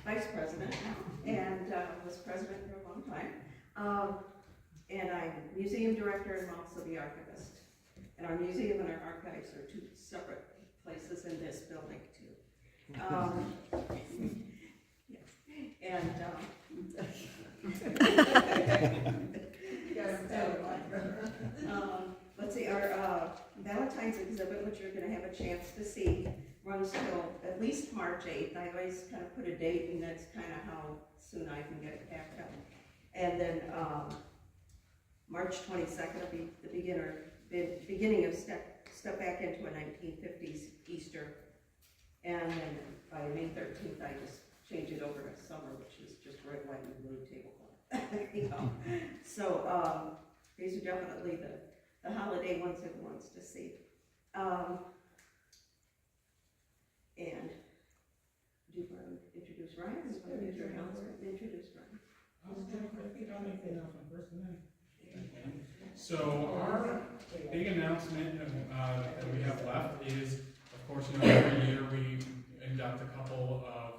vice president now, and was president for a long time. And I'm museum director and I'm also the archivist. And our museum and our archives are two separate places in this building too. Yes. And let's see, our Valentine's exhibit, which you're going to have a chance to see, runs till at least March 8th. I always kind of put a date, and that's kind of how soon I can get it packed up. And then March 22nd will be the beginning of step back into a 1950s Easter. And then by May 13th, I just change it over to summer, which is just red, white, and blue tablecloth. You know? So these are definitely the holiday ones everyone wants to see. And do you want to introduce Ryan? Or do you want to introduce Ryan? So our big announcement that we have left is, of course, you know, every year we induct a couple of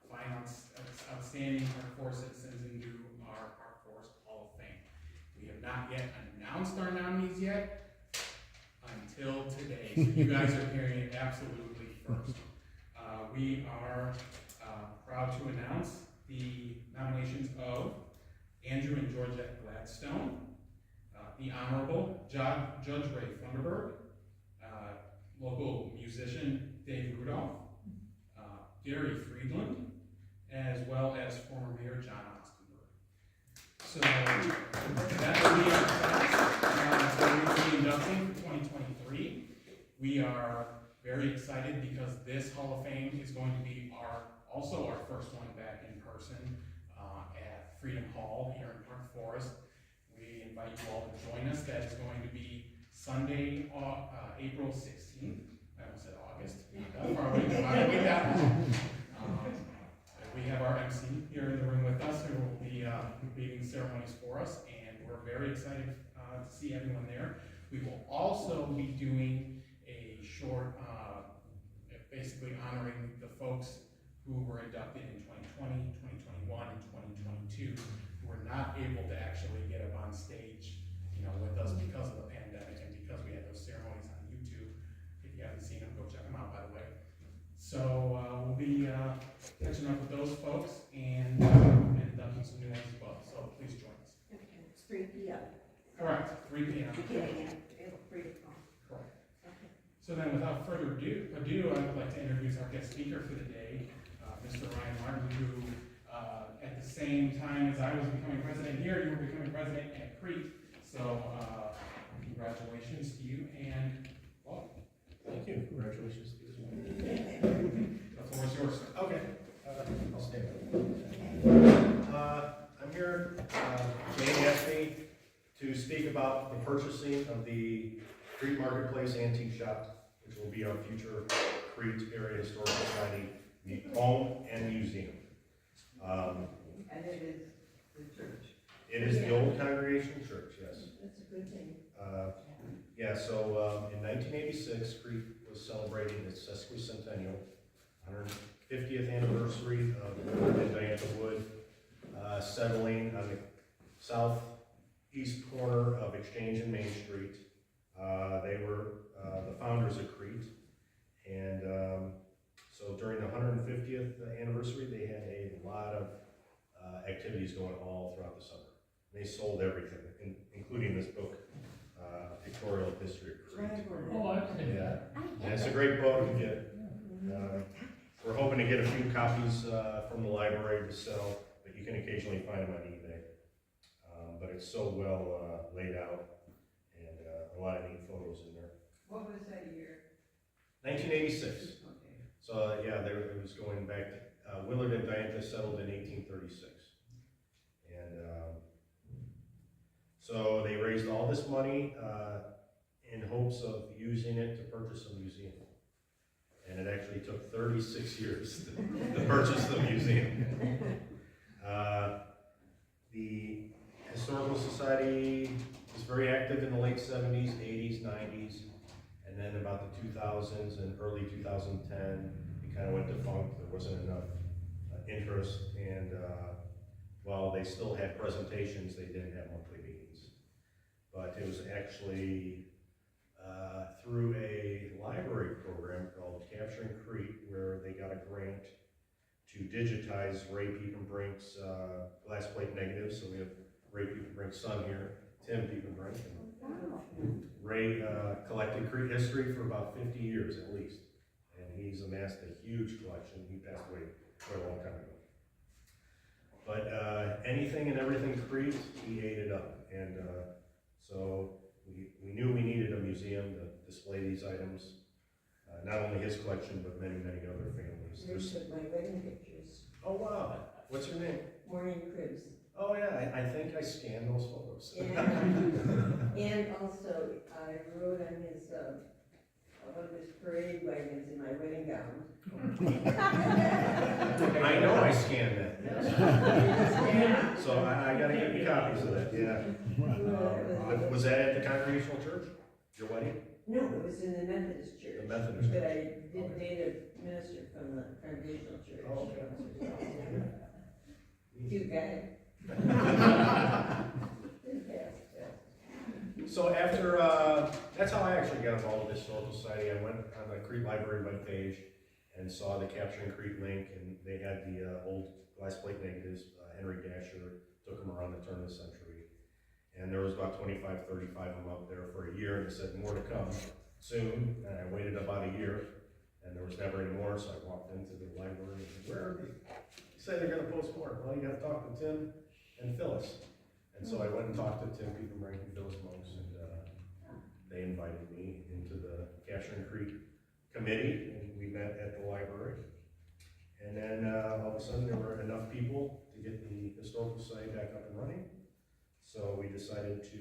fine outstanding Park Forest citizens into our Park Forest Hall of Fame. We have not yet announced our nominees yet until today, so you guys are hearing it absolutely first. We are proud to announce the nominations of Andrew and Georgette Gladstone, the Honorable Judge Ray Funderburg, local musician Dave Rudolph, Gary Friedland, as well as former Mayor John Ostenberg. So that will be our class for the inducting for 2023. We are very excited because this Hall of Fame is going to be also our first one back in person at Freedom Hall here in Park Forest. We invite you all to join us. That is going to be Sunday, April 16th. I almost said August. That far away. We have our MC here in the room with us who will be leading the ceremonies for us, and we're very excited to see everyone there. We will also be doing a short, basically honoring the folks who were inducted in 2020, 2021, and 2022, who were not able to actually get up on stage, you know, with us because of the pandemic and because we had those ceremonies on YouTube. If you haven't seen them, go check them out, by the way. So we'll be catching up with those folks and inducting some new ones as well. So please join us. Okay, it's 3 p.m. Correct, 3 p.m. Beginning at 3 o'clock. Correct. Okay. So then, without further ado, I would like to introduce our guest speaker for the day, Mr. Ryan Martin, who, at the same time as I was becoming president here, you were becoming president at Crete. So, congratulations to you and welcome. Thank you. Congratulations to you as well. The floor is yours, sir. Okay. I'll stay. I'm here. Jane asked me to speak about the purchasing of the Crete Marketplace Antique Shop, which will be our future Crete Area Historical Society home and museum. And it is the church. It is the old Congregational Church, yes. That's a good thing. Yeah, so in 1986, Crete was celebrating its sesquicentennial, 150th anniversary of Willard and Diana Wood settling on the southeast corner of Exchange and Main Street. They were the founders of Crete, and so during the 150th anniversary, they had a lot of activities going all throughout the summer. They sold everything, including this book, Pictorial History of Crete. Oh, okay. Yeah, and it's a great book to get. We're hoping to get a few copies from the library to sell, but you can occasionally find them on eBay. But it's so well laid out, and a lot of neat photos in there. What was that year? 1986. Okay. So yeah, it was going back to Willard and Diantha settled in 1836, and so they raised all this money in hopes of using it to purchase a museum. And it actually took 36 years to purchase the museum. The Historical Society was very active in the late 70s, 80s, 90s, and then about the 2000s and early 2010, it kind of went defunct. There wasn't enough interest, and while they still had presentations, they didn't have monthly meetings. But it was actually through a library program called Capturing Crete, where they got a grant to digitize Ray Piepenbrink's glass plate negatives. So we have Ray Piepenbrink's son here, Tim Piepenbrink. Ray collected Crete history for about 50 years at least, and he's amassed a huge collection. He passed away quite a long time ago. But anything and everything Crete, he ate it up, and so we knew we needed a museum to display these items, not only his collection, but many, many other families. They took my wedding pictures. Oh, wow. What's your name? Morning cribs. Oh, yeah, I think I scanned those photos. And also, I rode on his, one of his parade wagons in my wedding gown. I know I scanned that, yes. So I gotta get you copies of that, yeah. Was that at the Congregational Church, your wedding? No, it was in the Methodist church. The Methodist But Church. I did date a minister from the Congregational church. Oh, okay. Cute guy. So after, that's how I actually got involved with the Historical Society. I went on the Crete Library webpage and saw the Capturing Crete link, and they had the old glass plate negatives. Henry Dasher took them around the turn of the century. And there was about 25, 35 of them up there for a year, and it said more to come soon. And I waited about a year, and there was never any more, so I walked into the library and said, where are they? He said they're gonna post more. Well, you gotta talk to Tim and Phyllis. And so I went and talked to Tim Piepenbrink and Phyllis Monks, and they invited me into the Capturing Crete committee, and we met at the library. And then all of a sudden there were enough people to get the Historical Society back up and running. So we decided to,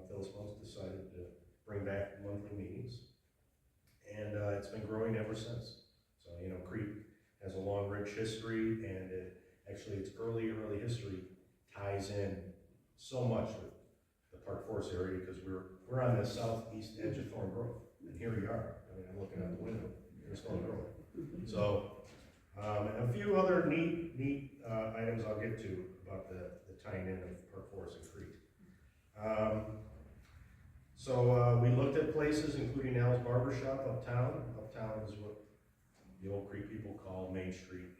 Phyllis Monks decided to bring back monthly meetings. And it's been growing ever since. So, you know, Crete has a long, rich history, and actually its early history ties in so much with the Park Forest area, because we're on the southeast edge of Thorn Grove, and here we are. I mean, I'm looking out the window, here's Thorn Grove. So, and a few other neat items I'll get to about the tying in of Park Forest and Crete. So we looked at places, including Al's Barber Shop uptown. Uptown is what the old Crete people call Main Street.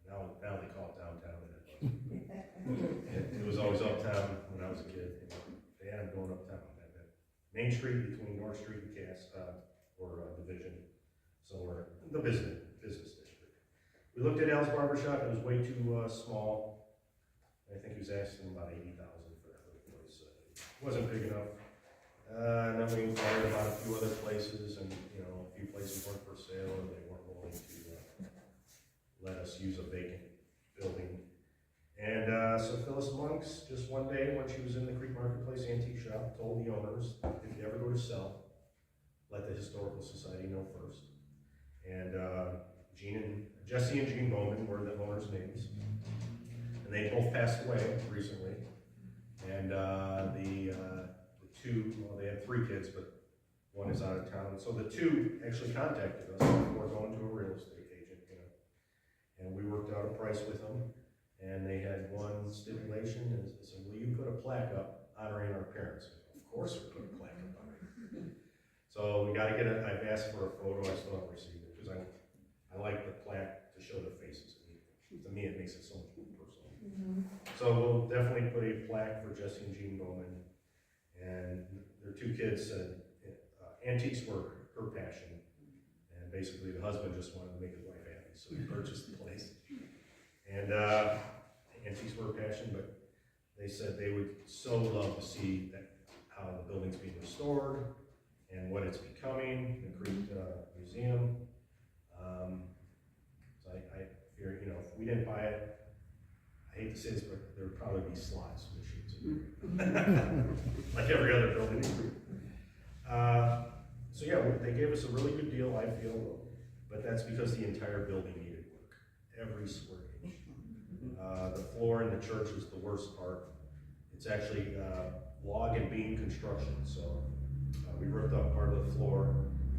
You know, now they call it downtown, and it was always uptown when I was a kid. Yeah, I'm going uptown. That Main Street between North Street and Cass, or Division, somewhere the business district. We looked at Al's Barber Shop. It was way too small. I think he was asking about $80,000 for that little place. It wasn't big enough. And then we inquired about a few other places, and you know, a few places weren't for sale, or they weren't willing to let us use a vacant building. And so Phyllis Monks, just one day when she was in the Crete Marketplace Antique Shop, told the owners, if you ever go to sell, let the Historical Society know first. And Jesse and Jean Bowman were the owners' names. And they both passed away recently. And the two, well, they had 3 kids, but one is out of town. So the 2 actually contacted us before going to a real estate agent, you know. And we worked out a price with them. And they had one stipulation, and they said, will you put a plaque up honoring our parents? Of course we put a plaque up honoring. So we gotta get it. I've asked for a photo, I still haven't received it, because I like the plaque to show their faces. To me, it makes it so much more personal. So we'll definitely put a plaque for Jesse and Jean Bowman. And their 2 kids said antiques were her passion. And basically the husband just wanted to make his wife happy, so he purchased the place. And antiques were a passion, but they said they would so love to see how the building's being restored and what it's becoming, the Crete Museum. So I fear, you know, if we didn't buy it, I hate to say this, but there would probably be slots machines in there. Like every other building in Crete. So yeah, they gave us a really good deal, I feel, but that's because the entire building needed work, every square inch. The floor in the church is the worst part. It's actually log and beam construction, so we ripped up part of the floor,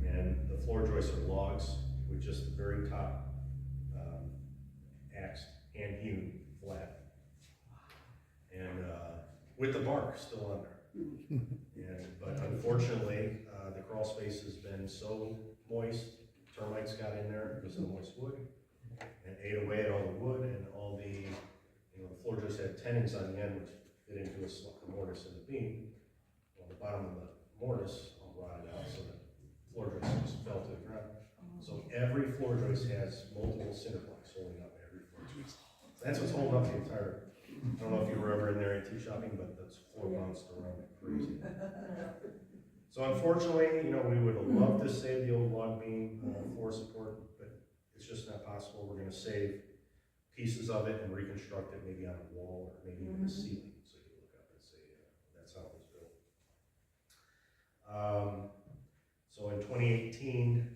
and the floor joists are logs with just the very top axed hand-hewn flat. And, with the bark still on there. But unfortunately, the crawl space has been so moist, termites got in there because of the moist wood, and ate away at all the wood and all the, the floor just had tenons on the end which fit into a mortise and the beam. Well, the bottom of the mortise all rotted out, so the floor joist just fell to the ground. So every floor joist has multiple cinder blocks holding up every floor joist. That's what's holding up the entire, I don't know if you were ever in there antique shopping, but that's floor bounced around like crazy. So unfortunately, we would have loved to save the old log beam floor support, but it's just not possible. We're gonna save pieces of it and reconstruct it maybe on a wall or maybe even a ceiling. So you look up and say, that's how it was built. So in 2018,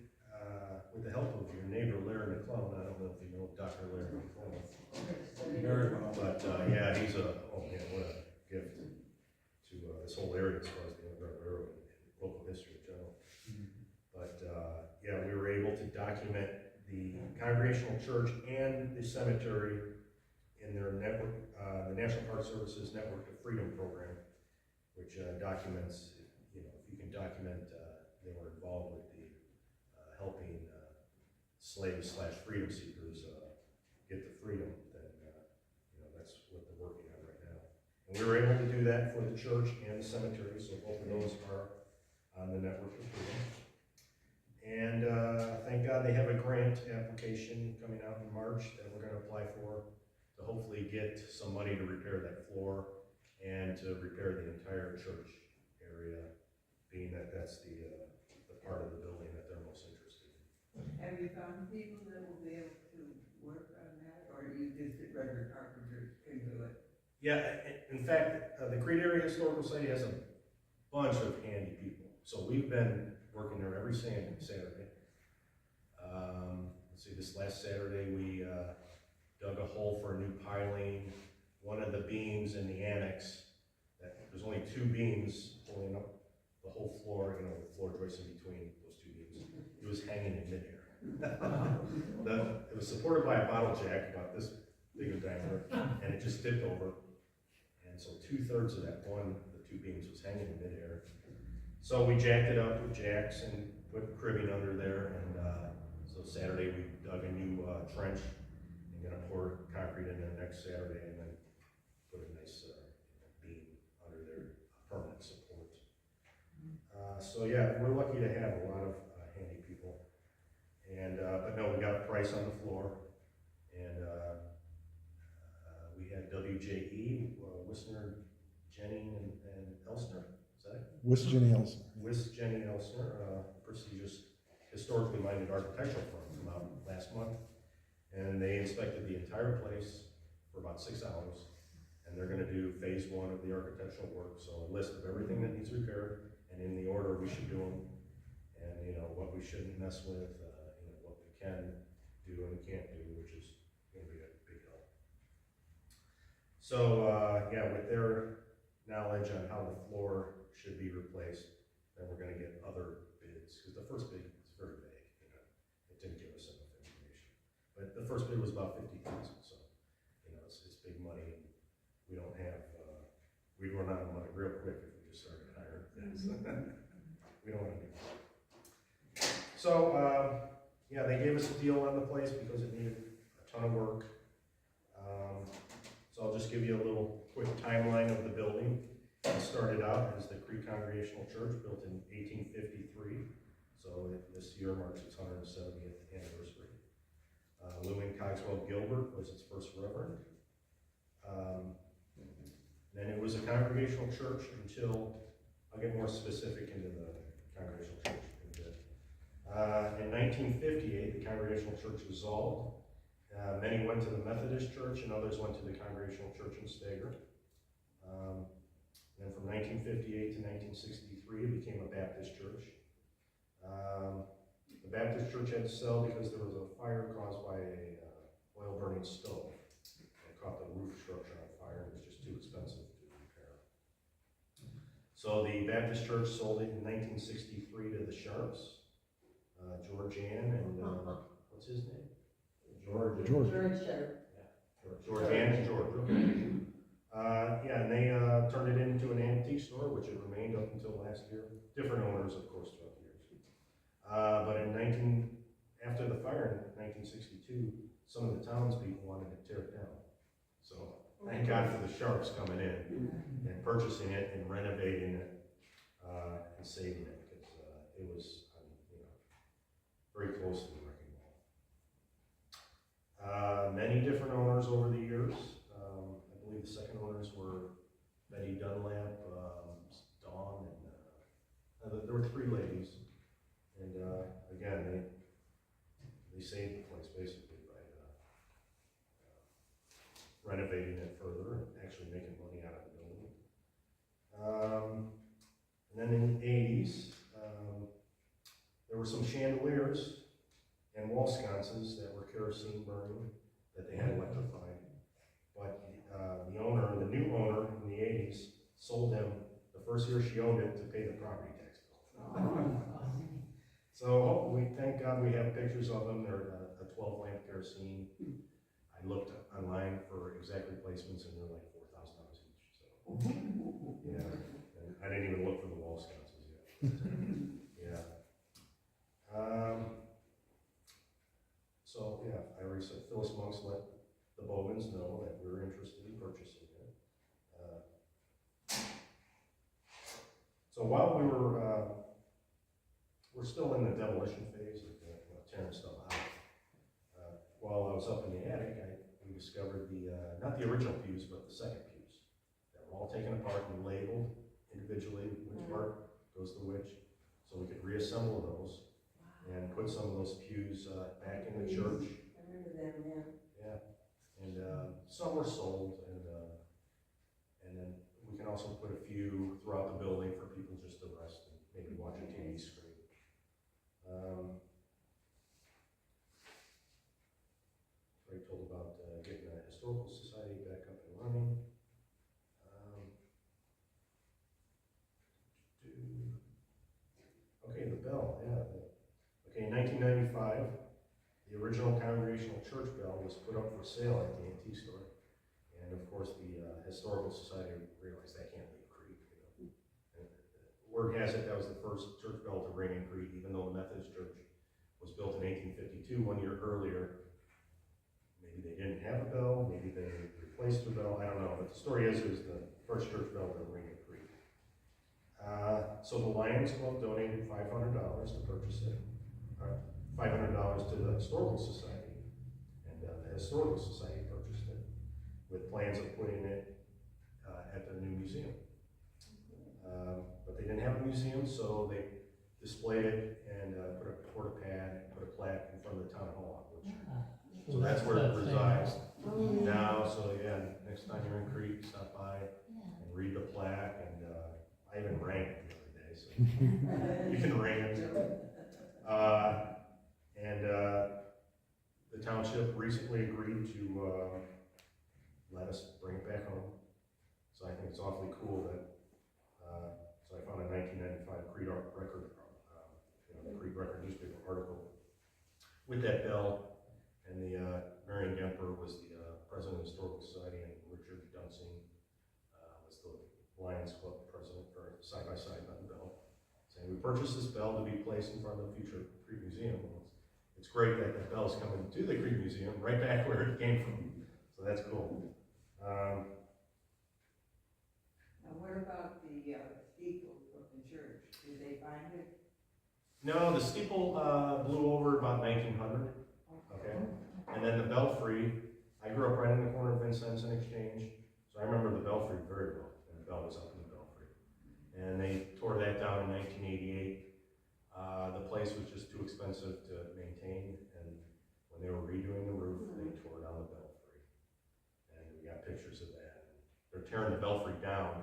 with the help of your neighbor Larry McClellan, I don't know if you know Dr. Larry McClellan. Very well. But yeah, he's what a gift to this whole area as far as the Underground Railroad and local history in general. But yeah, we were able to document the Congregational Church and the cemetery in their network, the National Park Service's Network of Freedom program, which documents, if you can document they were involved with the helping slaves/freedom seekers get the freedom, then that's what they're working on right now. And we were able to do that for the church and the cemetery, so both of those are on the Network of Freedom. And thank God they have a grant application coming out in March that we're going to apply for to hopefully get some money to repair that floor and to repair the entire church area, being that that's the part of the building that they're most interested in. Have you found people that will be able to work on that, or you just regular carpenters can do it? Yeah, in fact, the Crete Area Historical Society has a bunch of handy people. So we've been working there every Saturday. Let's see, this last Saturday we dug a hole for a new piling. One of the beams in the annex, there's only two beams holding up the whole floor, with floor joists in between those two beams. It was hanging in midair. It was supported by a bottle jack about this big a diameter, and it just tipped over. And so 2/3 of that the two beams was hanging in midair. So we jacked it up with jacks and put cribbing under there, and so Saturday we dug a new trench and gonna pour concrete in there next Saturday, and then put a nice beam under there, permanent support. So yeah, we're lucky to have a lot of handy people, and but no, we got a price on the floor, and we had WJE, Wisner, Jennings, and Elsner. Is that it? With Jenny Elson. With Jenny Elsner, prestigious historically minded architectural firm, come out last month, and they inspected the entire place for about 6 hours, and they're going to do phase 1 of the architectural work. So a list of everything that needs repaired, and in the order we should do them, and what we shouldn't mess with, what we can do and can't do, which is going to be a big help. So yeah, with their knowledge on how the floor should be replaced, then we're going to get other bids, because the first bid is very vague. It didn't give us enough information. But the first bid was about $50,000, so it's big money, and we don't have we'd run out of money real quick if we just started hiring bids. We don't want to do that. So yeah, they gave us a deal on the place because it needed a ton of work. So I'll just give you a little quick timeline of the building. It started out as the Crete Congregational Church, built in 1853. So this year marks its 170th anniversary. Lewin Cogswell Gilbert was its first reverend. Then it was a congregational church until, I'll get more specific into the congregational church in a bit. In 1958, the congregational church dissolved. Many went to the Methodist Church and others went to the Congregational Church in Stager. Then from 1958 to 1963, it became a Baptist church. The Baptist church had to sell because there was a fire caused by a oil-burning stove. It caught the roof structure on fire, and it was just too expensive to repair. So the Baptist church sold it in 1963 to the Sharps, George Ann, and what's his name? George. George. Sharp. Georgiana and George, okay. Yeah, and they, turned it into an antique store, which it remained up until last year. Different owners, of course, throughout the years. But after the fire in 1962, some of the townspeople wanted to tear it down. So, thank God for the Sharps coming in and purchasing it and renovating it, and saving it, because, it was, very close to the wrecking ball. Many different owners over the years. I believe the second owners were Betty Dunlap, Dawn, and there were three ladies. And again, they saved the place basically by renovating it further and actually making money out of the building. And then in the 80s, there were some chandeliers and wall sconces that were kerosene burning that they had electrified. But the new owner in the 80s sold them the first year she owned it to pay the property tax bill. So we thank God we have pictures of them. They're a 12 lamp kerosene. I looked online for exact replacements and they're like $4,000 each. So yeah, and I didn't even look for the wall sconces yet. Yeah. So yeah, I already said Phyllis Monks let the Bowmans know that we were interested in purchasing it. So while we're still in the demolition phase of tearing stuff out. While I was up in the attic, we discovered not the original pews, but the second pews that were all taken apart and labeled individually, which part goes to which, so we could reassemble those and put some of those pews back in the church. I remember them, yeah. Yeah, and some were sold, and then we can also put a few throughout the building for people just to rest and maybe watch a TV screen. I told about getting a historical society back up and running. Okay, the bell, yeah. Okay, in 1995, the original Congregational Church bell was put up for sale at the antique store. And of course, the Historical Society realized that can't leave Crete. And word has it that was the first church bell to ring in Crete, even though the Methodist Church was built in 1852, 1 year earlier. Maybe they didn't have a bell, maybe they replaced the bell, I don't know. But the story is it was the first church bell to ring in Crete. So the Lions Club donated $500 to purchase it. $500 to the Historical Society, and the Historical Society purchased it with plans of putting it at their new museum. But they didn't have a museum, so they displayed it and put a porta pad, put a plaque in front of the town hall, so that's where it resides now. So yeah, next time you're in Crete, stop by and read the plaque, and I even rang it the other day, so you can ring it. And the township recently agreed to let us bring it back home. So I think it's awfully cool that, so I found a 1995 Crete Record, the Crete Record newspaper article with that bell, and the Marion Gemper was the president of the Historical Society, and Richard Dunsing was the Lions Club president, or side by side on the bell, saying we purchased this bell to be placed in front of the future Crete Museum. It's great that the bell's coming to the Crete Museum, right back where it came from. So that's cool. Now, what about the steeple of the church? Did they find it? No, the steeple blew over about 1900. Okay, and then the belfry. I grew up right in the corner of Vincennes and Exchange, so I remember the belfry very well. And the bell was up in the belfry, and they tore that down in 1988. The place was just too expensive to maintain, and when they were redoing the roof, they tore down the belfry. And we got pictures of that. They're tearing the belfry down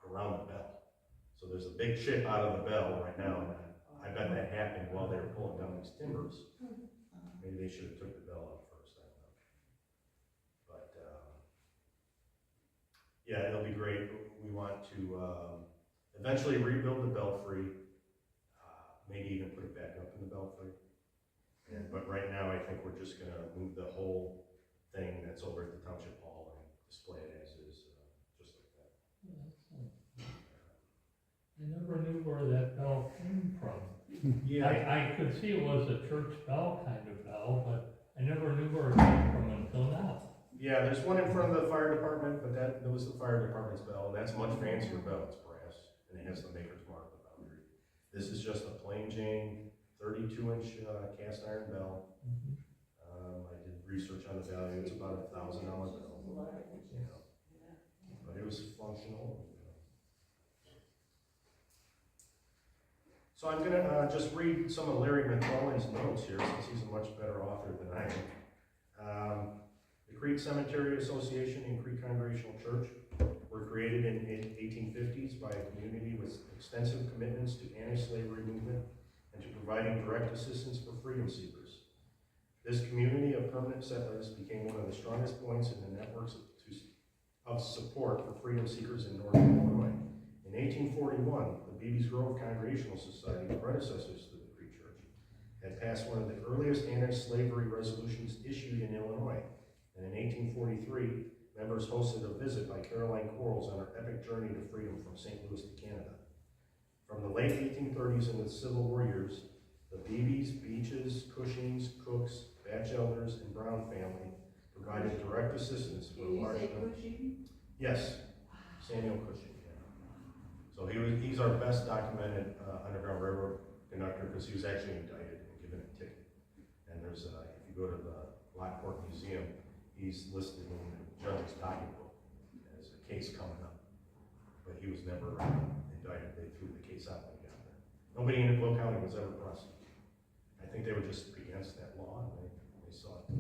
around the bell. So there's a big chip out of the bell right now, and I bet that happened while they were pulling down these timbers. Maybe they should have took the bell out first, I don't know. But yeah, it'll be great. We want to eventually rebuild the belfry. Maybe even put it back up in the belfry. But right now, I think we're just going to move the whole thing that's over at the township hall and display it as is, just like that. I never knew where that bell came from. Yeah, I could see it was a church bell kind of bell, but I never knew where it came from until now. yeah, there's one in front of the fire department, but that was the fire department's bell, and that's a much fancier bell, it's brass, and it has the maker's mark on the boundary. This is just a plain Jane 32-inch cast iron bell. I did research on the value, it's about $1,000 bell, you know, but it was functional. So I'm gonna just read some of Larry McClellan's notes here, since he's a much better author than I am. The Crete Cemetery Association and Crete Congregational Church were created in the 1850s by a community with extensive commitments to anti-slavery movement and to providing direct assistance for freedom seekers. This community of permanent settlers became one of the strongest points in the networks of support for freedom seekers in northern Illinois. In 1841, the Beebe's Grove Congregational Society, predecessors to the Crete Church, had passed one of the earliest anti-slavery resolutions issued in Illinois. And in 1843, members hosted a visit by Caroline Quarles on her epic journey to freedom from St. Louis to Canada. From the late 1830s and the Civil War years, the Beebes, Beaches, Cushings, Cooks, Batchelders, and Brown family provided direct assistance for a large number. Yes, Samuel Cushing. So he's our best documented Underground Railroad conductor, because he was actually indicted and given a ticket. And there's, if you go to the Lockport Museum, he's listed in the judge's docket book as a case coming up. But he was never indicted. They threw the case out when he got there. Nobody in Will County was ever prosecuted. I think they were just against that law, and they saw it.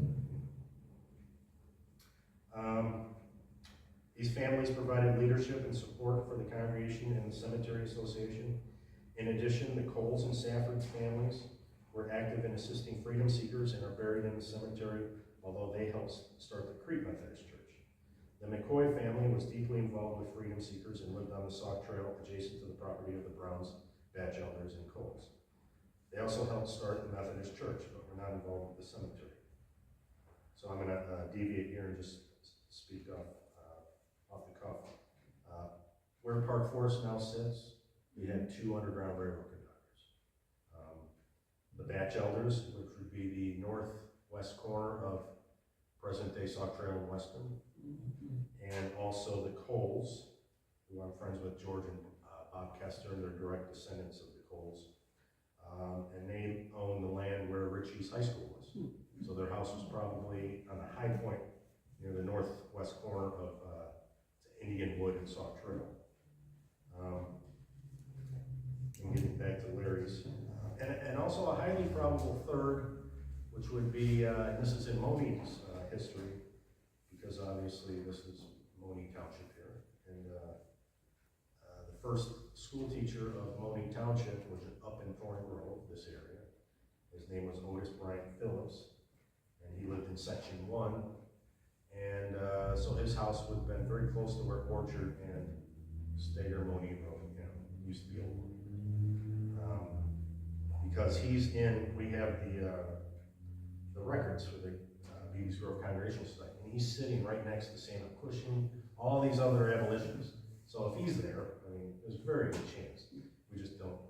These families provided leadership and support for the congregation and the Cemetery Association. In addition, the Coles and Safford's families were active in assisting freedom seekers and are buried in the cemetery, although they helped start the Crete Methodist Church. The McCoy family was deeply involved with freedom seekers and lived on the Sauk Trail adjacent to the property of the Browns, Batchelders, and Coles. They also helped start the Methodist Church, but were not involved with the cemetery. So I'm going to deviate here and just speak off the cuff. Where Park Forest now sits, we had 2 Underground Railroad conductors. The Batchelders, which would be the northwest corner of present-day Sauk Trail and Weston, and also the Coles, who I'm friends with, George and Bob Kester, and they're direct descendants of the Coles. And they own the land where Ritchie's High School was. So their house was probably on the high point near the northwest corner of Indian Wood and Sauk Trail. And getting back to Larry's. And also a highly probable third, which would be, and this is in Monique's history, because obviously this is Monique Township here. And the first school teacher of Monique Township was up in Thorn Grove, this area. His name was Otis Bryant Phillips, and he lived in Section 1. And so his house would have been very close to where Orchard and Stager Monique Road, used to be old. Because he's in, we have the records for the Beebe's Grove Congregational Society, and he's sitting right next to Samuel Cushing, all these other abolitionists. So if he's there, I mean, there's a very good chance. We just don't,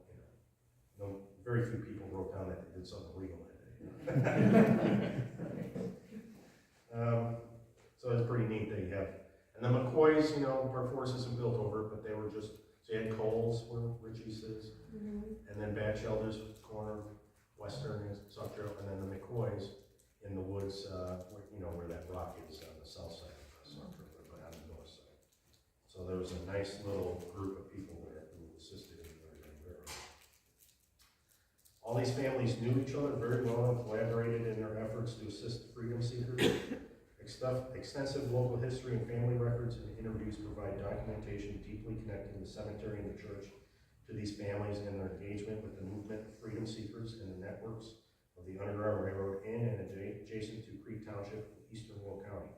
very few people wrote down that they did something illegal that day. So it's pretty neat that you have, and the McCoys, Park Forest isn't built over it, but they were just, so you had Coles where Ritchie's is, and then Batchelders corner, Western and Sauk Trail, and then the McCoys in the woods, where that rock is on the south side of Sauk Trail, but on the north side. So there was a nice little group of people there who assisted in the railroad. All these families knew each other very well and collaborated in their efforts to assist freedom seekers. Extensive local history and family records and interviews provide documentation deeply connecting the cemetery and the church to these families and their engagement with the movement of freedom seekers and the networks of the Underground Railroad in and adjacent to Crete Township in eastern Will County.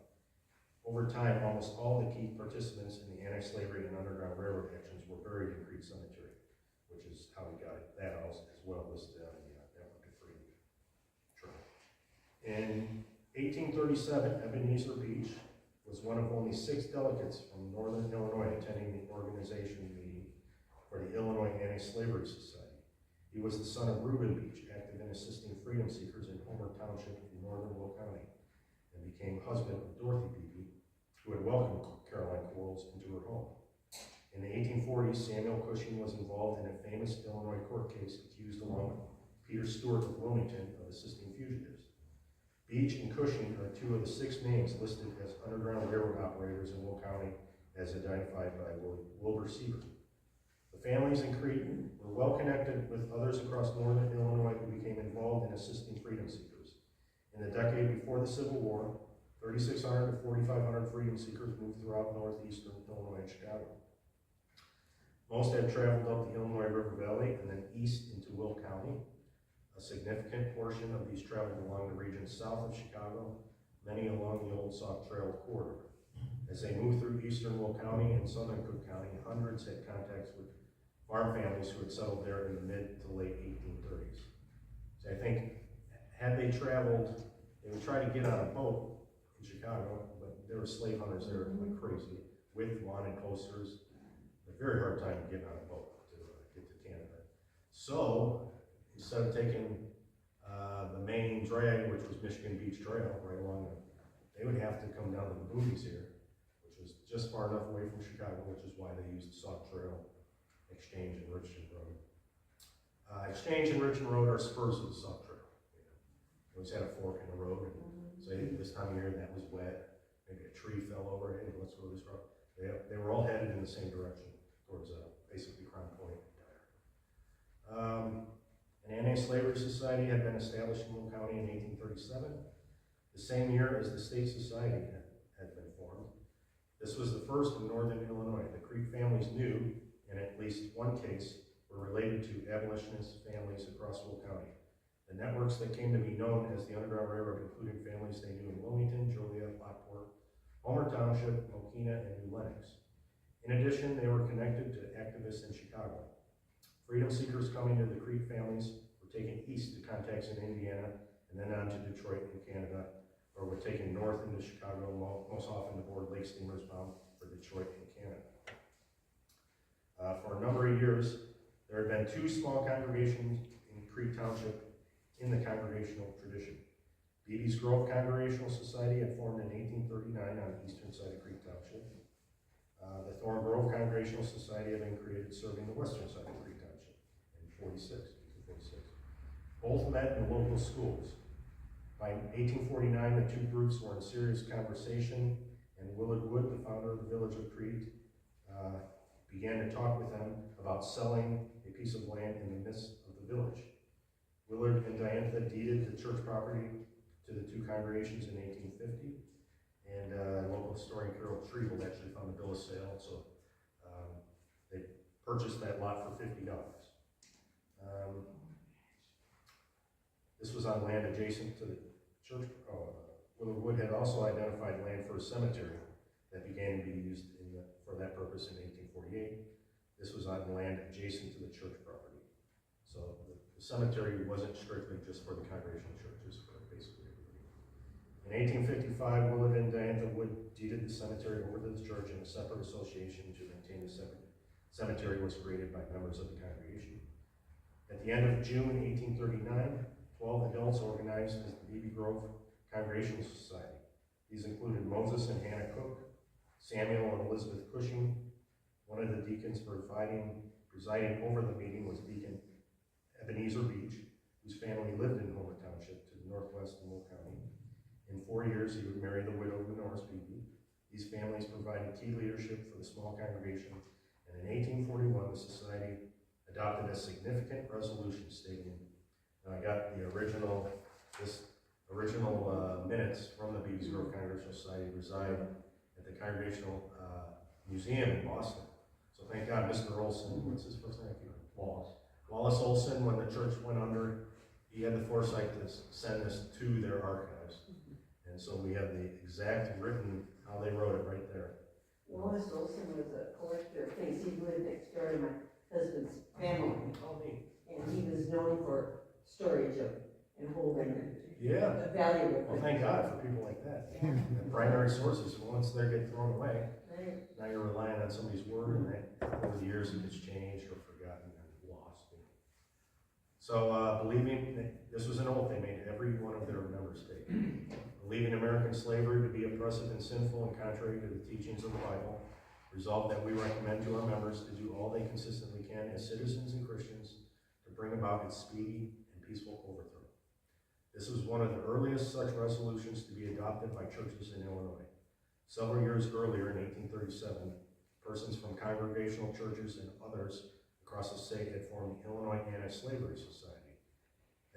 Over time, almost all the key participants in the anti-slavery and Underground Railroad actions were buried in Crete Cemetery, which is how we got that as well listed on the Network of Freedom Trail. In 1837, Ebenezer Beach was one of only 6 delegates from Northern Illinois attending the organization meeting for the Illinois Anti-Slavery Society. He was the son of Reuben Beach, active in assisting freedom seekers in Homer Township in northern Will County, and became husband of Dorothy Beebe, who had welcomed Caroline Quarles into her home. In the 1840s, Samuel Cushing was involved in a famous Illinois court case accused along with Peter Stewart of Wilmington of assisting fugitives. Beach and Cushing are 2 of the 6 names listed as Underground Railroad operators in Will County as identified by Wilbur Sieber. The families in Crete were well connected with others across northern Illinois who became involved in assisting freedom seekers. In the decade before the Civil War, 3,600 to 4,500 freedom seekers moved throughout northeastern Illinois and Chicago. Most had traveled up the Illinois River Valley and then east into Will County. A significant portion of these traveled along the region south of Chicago, many along the Old Sauk Trail corridor. As they moved through eastern Will County and southern Cook County, hundreds had contacts with farm families who had settled there in the mid to late 1830s. So I think, had they traveled, they would try to get on a boat in Chicago, but there were slave hunters there like crazy, with wanted posters. A very hard time getting on a boat to get to Canada. So, instead of taking the main drag, which was Michigan Beach Trail, right along they would have to come down to the boonies here, which was just far enough away from Chicago, which is why they used the Sauk Trail, Exchange, and Richmond Road. Exchange and Richmond Road are spurs of the Sauk Trail. It always had a fork in the road, and say this time of year that was wet, maybe a tree fell over, hey, let's go this road. They were all headed in the same direction, towards basically Crown Point and Dyer. An anti-slavery society had been established in Will County in 1837, the same year as the state society had been formed. This was the first in northern Illinois. The Crete families knew, in at least one case, were related to abolitionist families across Will County. The networks that came to be known as the Underground Railroad included families they knew in Wilmington, Joliet, Lockport, Homer Township, Mokina, and New Lenox. In addition, they were connected to activists in Chicago. Freedom seekers coming to the Crete families were taken east to contacts in Indiana and then on to Detroit in Canada, or were taken north into Chicago, most often to board lake steamers bound for Detroit and Canada. For a number of years, there had been 2 small congregations in Crete Township in the congregational tradition. Beebe's Grove Congregational Society had formed in 1839 on the eastern side of Crete Township. The Thorn Grove Congregational Society had been created serving the western side of Crete Township in 1846. Both met in local schools. By 1849, the 2 groups were in serious conversation, and Willard Wood, the founder of the village of Crete, began to talk with them about selling a piece of land in the midst of the village. Willard and Diantha deeded the church property to the 2 congregations in 1850, and local historian Carol Trevel actually found the bill of sale, so they purchased that lot for $50. This was on land adjacent to the church. Willard Wood had also identified land for a cemetery that began to be used for that purpose in 1848. This was on land adjacent to the church property. So the cemetery wasn't strictly just for the congregational churches, but basically everybody. In 1855, Willard and Diantha Wood deeded the cemetery over to the church, and a separate association to maintain the cemetery was created by members of the congregation. At the end of June 1839, 12 adults organized as the Beebe Grove Congregational Society. These included Moses and Hannah Cook, Samuel and Elizabeth Cushing. One of the deacons presiding over the meeting was Deacon Ebenezer Beach, whose family lived in Homer Township to the northwest of Will County. In 4 years, he would marry the widow of Norris Beebe. These families provided key leadership for the small congregation, and in 1841, the society adopted a significant resolution stating, and I got the original minutes from the Beebe's Grove Congregational Society reside at the Congregational Museum in Boston. So thank God, Mr. Olson, what's his first name? Wallace Olson, when the church went under, he had the foresight to send this to their archives. And so we have the exact written, how they wrote it right there. Wallace Olson was a collector of things. He lived next door to my husband's family. Oh, neat. And he was known for storage of and holding Yeah, valuable well, things. thank God for people like that. Yeah. The primary sources, once they get thrown away, Right. now you're relying on somebody's word, and that, over the years, it gets changed or forgotten and lost. So, this was an oath they made to every one of their members take. Believing American slavery to be oppressive and sinful and contrary to the teachings of the Bible, resolved that we recommend to our members to do all they consistently can as citizens and Christians to bring about its speedy and peaceful overthrow. This was one of the earliest such resolutions to be adopted by churches in Illinois. Several years earlier, in 1837, persons from congregational churches and others across the state had formed the Illinois Anti-Slavery Society.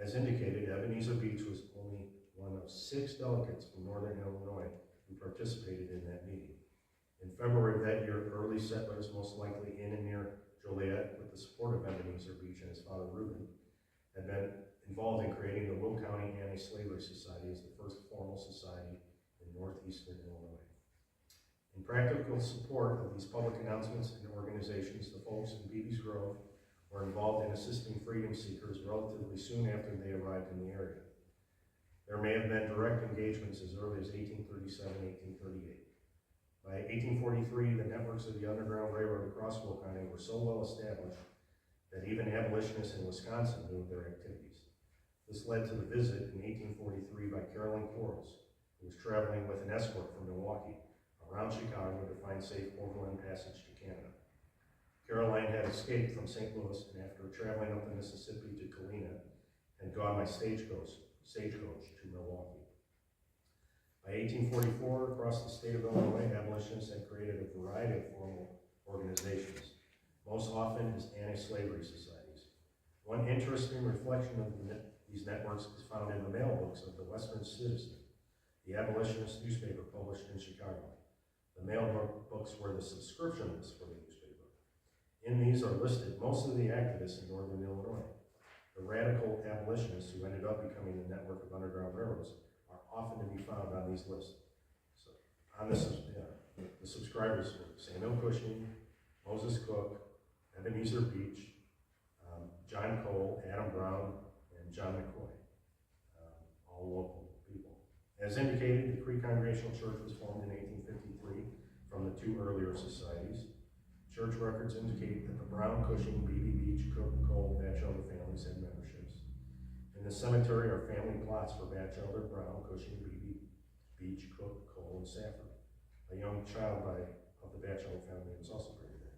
As indicated, Ebenezer Beach was only one of 6 delegates from Northern Illinois who participated in that meeting. In February of that year, early settlers, most likely in and near Joliet, with the support of Ebenezer Beach and his father Reuben, had been involved in creating the Will County Anti-Slavery Society as the first formal society in northeastern Illinois. In practical support of these public announcements and organizations, the folks in Beebe's Grove were involved in assisting freedom seekers relatively soon after they arrived in the area. There may have been direct engagements as early as 1837, 1838. By 1843, the networks of the Underground Railroad across Will County were so well established that even abolitionists in Wisconsin knew of their activities. This led to the visit in 1843 by Carolyn Quarles, who was traveling with an escort from Milwaukee around Chicago to find safe overland passage to Canada. Caroline had escaped from St. Louis, and after traveling up the Mississippi to Galena, had gone by stagecoach to Milwaukee. By 1844, across the state of Illinois, abolitionists had created a variety of formal organizations, most often as anti-slavery societies. One interesting reflection of these networks is found in the mail books of the Western Citizen, the abolitionist newspaper published in Chicago. The mail books were the subscription list for the newspaper. In these are listed most of the activists in northern Illinois. The radical abolitionists who ended up becoming the network of underground railroads are often to be found on these lists. So, on this, the subscribers were Samuel Cushing, Moses Cook, Ebenezer Beach, John Cole, Adam Brown, and John McCoy, all local people. As indicated, the Crete Congregational Church was formed in 1853 from the 2 earlier societies. Church records indicate that the Brown, Cushing, Beebe, Beach, Cook, Cole, Batchelder families had memberships. In the cemetery are family plots for Batchelder, Brown, Cushing, Beebe, Beach, Cook, Cole, and Safford. A young child of the Batchelder family was also buried there.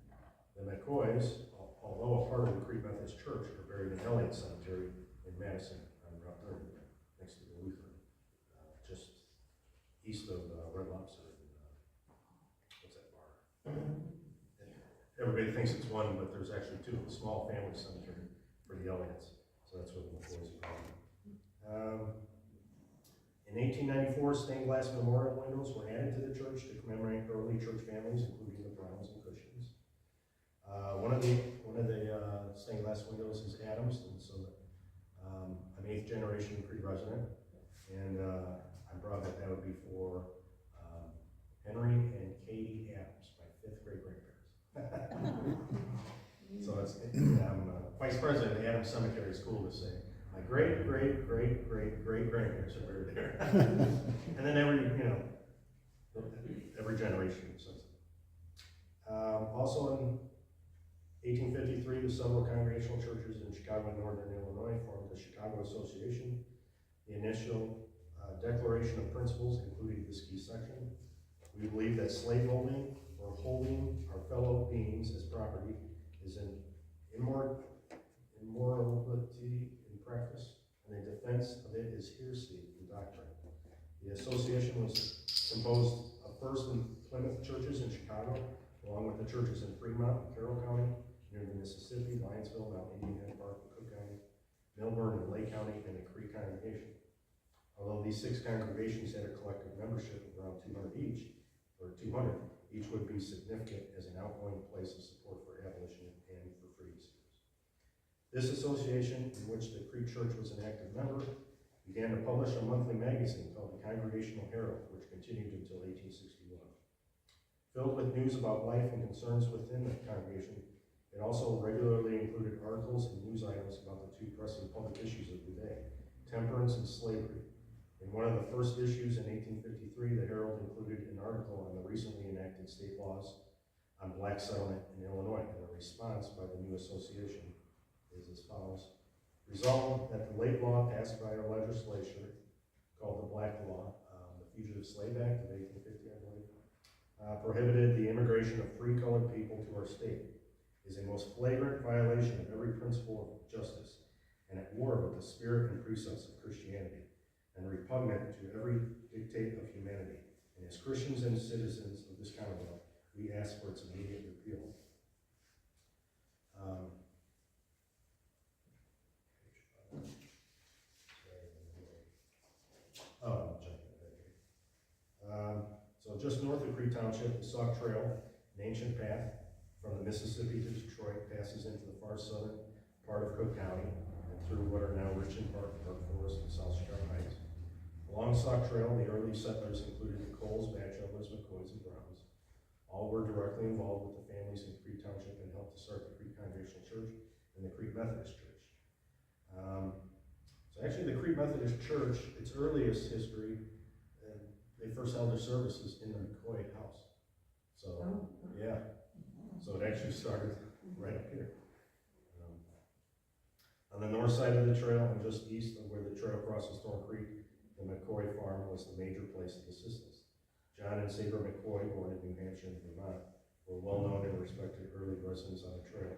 The McCoys, although a part of the Crete Methodist Church, are buried in Elliott Cemetery in Madison on Route 30, next to the Lutheran, just east of Red Lobster. What's that bar? Everybody thinks it's one, but there's actually 2. A small family cemetery for the Elliots. So that's what the McCoys are called. In 1894, stained glass memorial windows were added to the church to commemorate early church families, including the Browns and Cushings. One of the stained glass windows is Adams, and so I'm 8th generation Crete resident, and I'm proud that would be for Henry and Katie Adams, my 5th great-grandparents. So I'm vice president of the Adams Cemetery. It's cool to say. My great-great-great-great-great-grandparents are buried there. And then every generation says it. Also in 1853, the several congregational churches in Chicago and northern Illinois formed the Chicago Association. The initial Declaration of Principles included this key section. We believe that slaveholding or holding our fellow beings as property is an immorality in practice, and the defense of it is heresy in doctrine. The association was composed of First and Plymouth churches in Chicago, along with the churches in Fremont and Carroll County, near the Mississippi, Lionsville, Mount Indian Head Park, Cook County, Milburn and Lake County, and the Crete congregation. Although these 6 congregations had a collective membership of around 200 each would be significant as an outgoing place of support for abolition and for freedom seekers. This association, in which the Crete Church was an active member, began to publish a monthly magazine called the Congregational Herald, which continued until 1861. Filled with news about life and concerns within the congregation, it also regularly included articles and news items about the 2 pressing public issues of the day: temperance and slavery. In one of the first issues in 1853, the Herald included an article on the recently enacted state laws on black settlement in Illinois, and the response by the new association is as follows. Resolved that the late law passed by our legislature, called the Black Law, the Fugitive Slave Act of 1850, I believe, prohibited the immigration of free colored people to our state, is a most flagrant violation of every principle of justice, and at war with the spirit and precepts of Christianity, and repugnant to every dictate of humanity. And as Christians and citizens of this Commonwealth, we ask for its immediate repeal. I'm jumping ahead here. So just north of Crete Township, the Sauk Trail, an ancient path from the Mississippi to Detroit, passes into the far southern part of Cook County and through what are now Richland Park, Park Forest, and South Chicago Heights. Along the Sauk Trail, the early settlers included the Coles, Batchelors, McCoys, and Browns. All were directly involved with the families in Crete Township and helped to start the Crete Congregational Church and the Crete Methodist Church. So actually the Crete Methodist Church, its earliest history, they first held their services in the McCoy house. So, yeah. So it actually started right up here. On the north side of the trail and just east of where the trail crosses Thorn Creek, the McCoy farm was the major place of assistance. John and Sabre McCoy, born in New Hampshire and Vermont, were well known and respected early residents on the trail.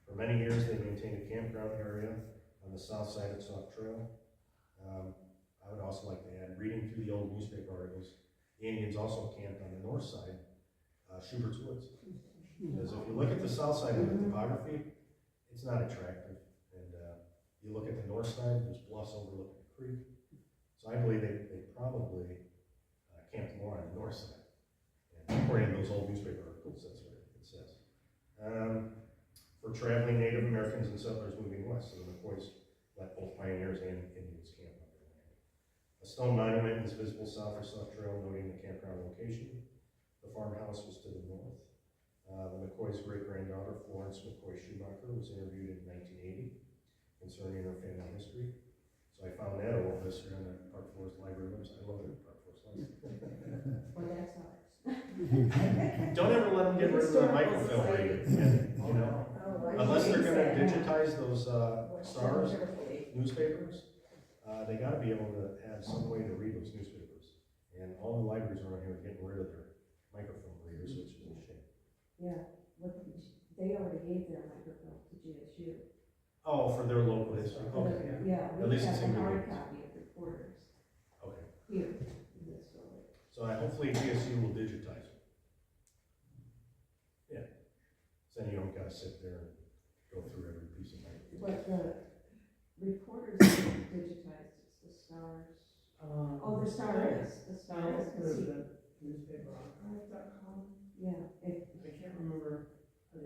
For many years, they maintained a campground area on the south side of Sauk Trail. I would also like to add, reading through the old newspaper articles, the Indians also camped on the north side, Schubert's Woods. Because if you look at the south side of the topography, it's not attractive. And you look at the north side, there's bluffs overlooking the creek. So I believe they probably camped more on the north side. And according to those old newspaper articles, that's what it says. For traveling Native Americans and settlers moving west, so the McCoys let both pioneers and Indians camp on their land. A stone monument is visible south of Sauk Trail, noting the campground location. The farmhouse was to the north. The McCoy's great-granddaughter, Florence McCoy Schumacher, was interviewed in 1980 concerning her family history. So I found that old history on the Park Forest Library website. I love it, Park Forest Library. Well, that's ours. Don't ever let them get rid of the microfilm reader, you know? Unless they're gonna digitize those stars newspapers, they gotta be able to have some way to read those newspapers. And all the libraries around here are getting rid of their microfilm readers, which is a shame. Yeah, they already gave their microfilm to GSU. Oh, for their local history, okay. Yeah, At we least it's have a in hard good. copy of reporters Okay, here in this building. so hopefully GSU will digitize it. Yeah, so then you don't gotta sit there and go through every piece of microfilm. But the reporters are digitized, it's the stars. Oh, the star is, the star is. The newspaperarchive.com. Yeah, I can't remember. I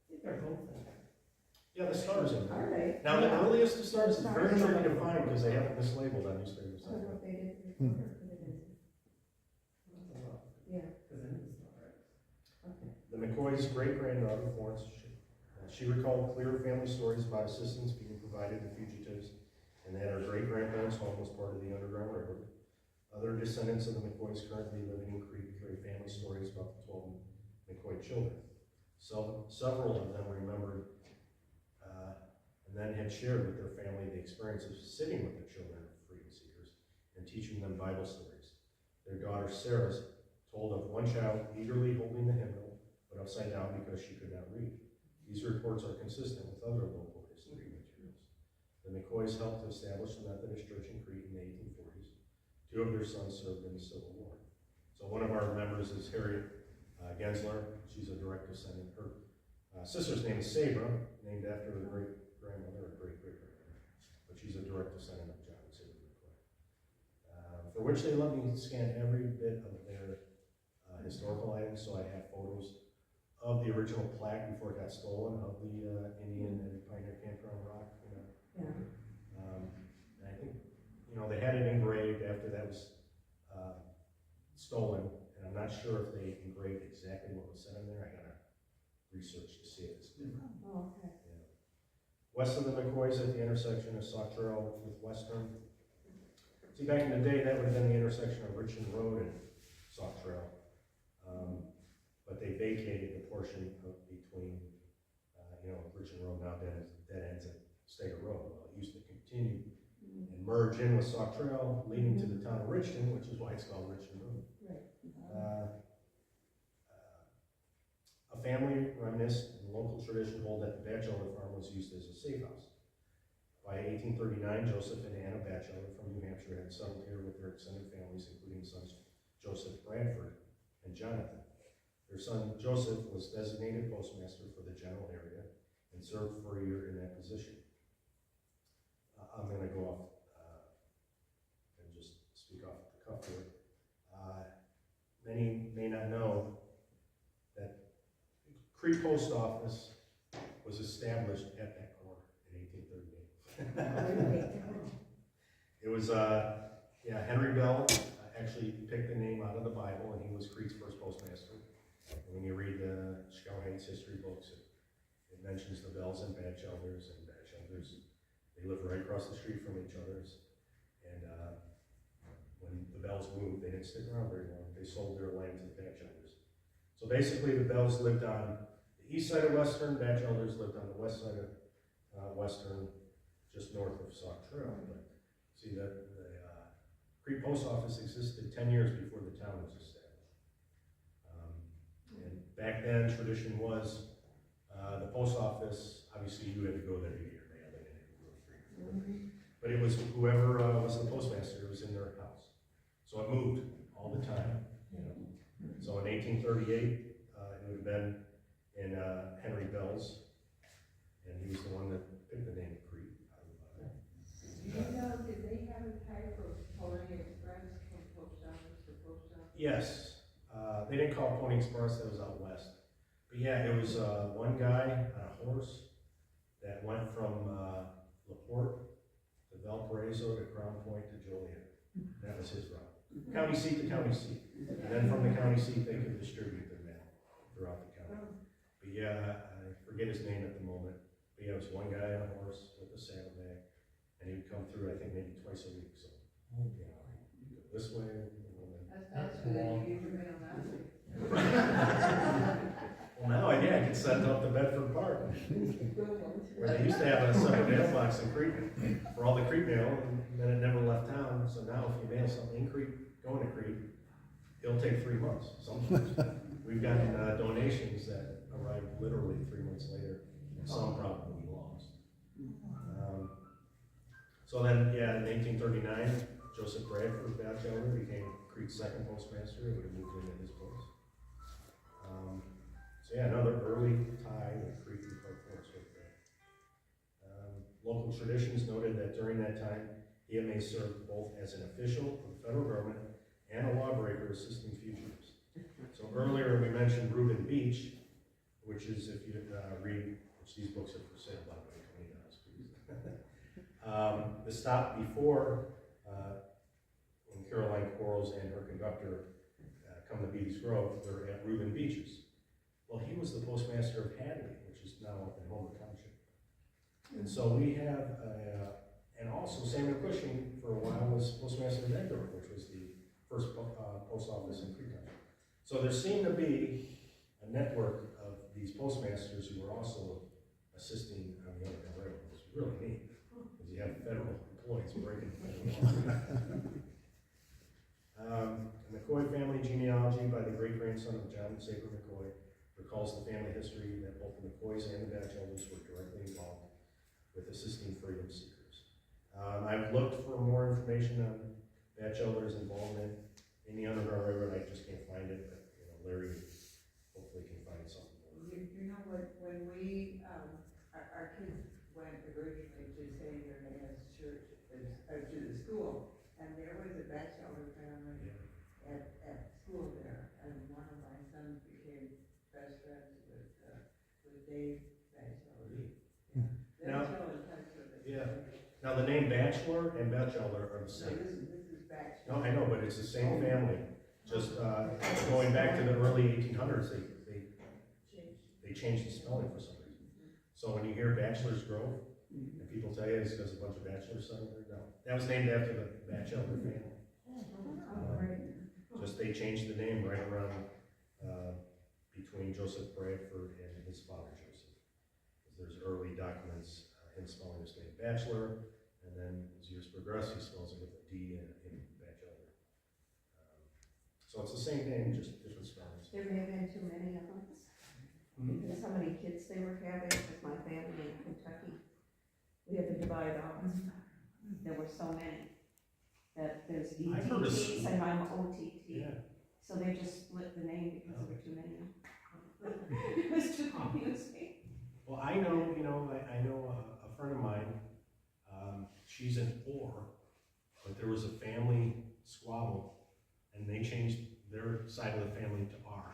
think they're both in there. Yeah, the stars in are there. they? Now, the Yeah. earliest of stars is very Stars. tricky to find because they have it mislabeled on newspapers. I don't know if they did the reporter, put it in. Yeah, Because I know it's not right. okay. The McCoy's great-granddaughter, Florence, she recalled clear family stories about assistance being provided to fugitives, and that her great-grandparents' home was part of the Underground Railroad. Other descendants of the McCoys currently living in Crete carry family stories about the 12 McCoy children. So, several of them remembered and then had shared with their family the experience of sitting with the children of freedom seekers and teaching them Bible stories. Their daughter Sarah told of one child eagerly holding the hymnal, but upside down because she could not read. These reports are consistent with other local history materials. The McCoys helped to establish the Methodist Church in Crete in the 1840s. Two of their sons served in the Civil War. So one of our members is Harriet Gensler. She's a direct descendant. Her sister's name is Sabra, named after her great-grandmother or great-great-grandmother. But she's a direct descendant of John and Sabra McCoy. For which they let me scan every bit of their historical items, so I have photos of the original plaque before it got stolen, of the Indian and Pioneer Campground Rock, you know. Yeah. And I think, you know, they had it engraved after that was stolen, and I'm not sure if they engraved exactly what was said in there. I gotta research to see if it's different. Oh, okay. Yeah. West of the McCoys at the intersection of Sauk Trail with Western. See, back in the day, that would have been the intersection of Richmond Road and Sauk Trail. But they vacated the portion of between, Richmond Road now dead ends at Stager Road. Well, it used to continue and merge in with Sauk Trail, leading to the town of Richmond, which is why it's called Richmond Road. A family reminisced and local tradition hold that the Batchelder farm was used as a safe house. By 1839, Joseph and Anna Batchelder from New Hampshire had settled here with their extended families, including sons Joseph Bradford and Jonathan. Their son Joseph was designated postmaster for the general area and served for a year in that position. I'm going to go off and just speak off the cuff here. Many may not know that Crete Post Office was established at that corner in 1838. It was, Henry Bell actually picked the name out of the Bible, and he was Crete's first postmaster. And when you read the Chicago Heights history books, it mentions the Bells and Batchelders, they live right across the street from each other's. And when the Bells moved, they didn't stick around very long. They sold their land to the Batchelders. So basically, the Bells lived on the east side of Western, Batchelders lived on the west side of Western, just north of Sauk Trail. But see, the Crete Post Office existed 10 years before the town was established. And back then, tradition was the post office, obviously you had to go there to get your mail, they didn't have to go free. But it was whoever was the postmaster, it was in their house. So it moved all the time. So in 1838, it would have been in Henry Bell's, and he was the one that picked the name of Crete. Do you know, did they have a type of Pony Express from post office to post office? Yes, they didn't call it Pony Express, that was out west. But yeah, it was one guy on a horse that went from LaPorte to Valparaiso to Crown Point to Joliet. That was his route. County seat to county seat. And then from the county seat, they could distribute their mail throughout the county. But yeah, I forget his name at the moment. But yeah, it was one guy on a horse with a saddlebag. And he would come through, I think, maybe twice a week. So, you go this way. That's good, you use your mail now. Well, now I can send up to Bedford Park, where they used to have a separate mailbox in Crete for all the Crete mail, and then it never left town. So now if you mail something in Crete, going to Crete, it'll take 3 months sometimes. We've gotten donations that arrive literally 3 months later, and some probably lost. So then, yeah, in 1839, Joseph Bradford Batchelder became Crete's second postmaster. He would have moved into his place. So yeah, another early tie with Crete and Park Forest right there. Local traditions noted that during that time, he may serve both as an official of the federal government and a lawbreaker assisting fugitives. So earlier we mentioned Reuben Beach, which is, if you read, which these books are for sale, by the way, $20, please. The stop before when Caroline Quarles and her conductor come to Beatty's Grove, they're at Reuben Beach's. Well, he was the postmaster of Hadley, which is now up in Homer Township. And so we have, and also Samuel Cushing for a while was postmaster of Edinburgh, which was the first post office in Crete County. So there seemed to be a network of these postmasters who were also assisting on the Underground Railroad. It was really neat, because you have federal employees breaking federal laws. McCoy family genealogy by the great-grandson of John Saber McCoy recalls the family history that both the McCoys and the Batchelders were directly involved with assisting freedom seekers. I've looked for more information on Batchelders' involvement in the Underground Railroad. I just can't find it, but Larry hopefully can find something more. You know what, when we, our kids went originally to St. Hernandez Church, to the school, and there was a Batchelder family at school there, and one of my sons became best friends with Dave Batchelder. They're still in touch with us. Now the name Batchelor and Batchelder are the So same. this is Batchelder. No, I know, but it's the same family. Just going back to the early 1800s, they changed the spelling for some reason. So when you hear Bachelor's Grove, And people tell you it's because a bunch of bachelors settled there, no. That was named after the Batchelor family. Oh, great. Just they changed the name right around, between Joseph Bradford and his father Joseph. Because there's early documents, him spelling his name Batchelor, and then as years progress, he spells it with a D in Batchelor. So it's the same name, just different spellings. There may have been too many of them. Because how many kids they were having, with my family in Kentucky. We had to divide out. There were so many. That there's I've heard of ETTs and I'm OTT. Yeah. So they just split the name because there were too many of them. It was too confusing. Well, I know, I know a friend of mine, she's in Orr, but there was a family squabble, and they changed their side of the family to R.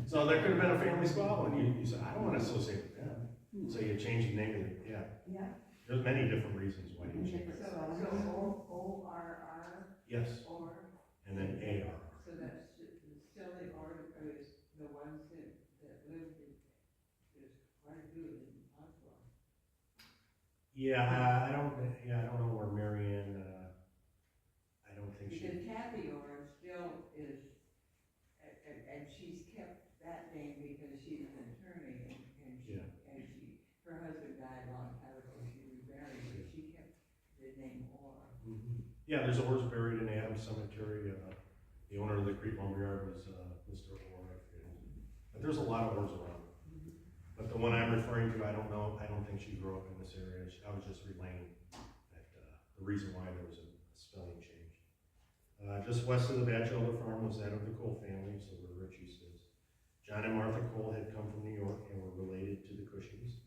So there could have been a family squabble, and you said, I don't want to associate with them. So you change the name of it, yeah. Yeah. There's many different reasons why you change it. So O-R-R Yes, or, and then AR. so that's still the order, is the ones that lived in, there's quite a few in Oslo. Yeah, I don't know where Marianne, I don't think Because she, Kathy Orr still is, and she's kept that name because she's an attorney and she, Yeah. her husband died a long time ago, she remarried, but she kept the name Orr. yeah, there's Orr's buried in Adams Cemetery. The owner of the Crete Lumberyard was Mr. Orr. But there's a lot of Orrs around. But the one I'm referring to, I don't know, I don't think she grew up in this area. I was just relaying that, the reason why there was a spelling change. Just west of the Batchelor farm was that of the Cole family, so where Richie's is. John and Martha Cole had come from New York and were related to the Cushings.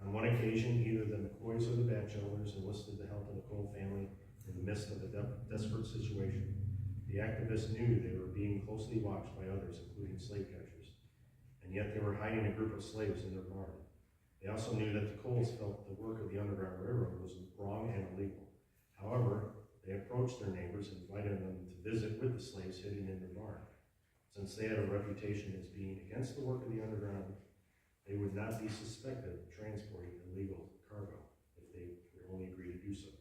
On one occasion, either the McCoys or the Batchelors enlisted the help of the Cole family in the midst of a desperate situation. The activists knew they were being closely watched by others, including slave catchers, and yet they were hiding a group of slaves in their barn. They also knew that the Coles felt the work of the Underground Railroad was wrong and illegal. However, they approached their neighbors, inviting them to visit with the slaves hidden in their barn. Since they had a reputation as being against the work of the Underground, they would not be suspected of transporting illegal cargo if they would only agree to do so.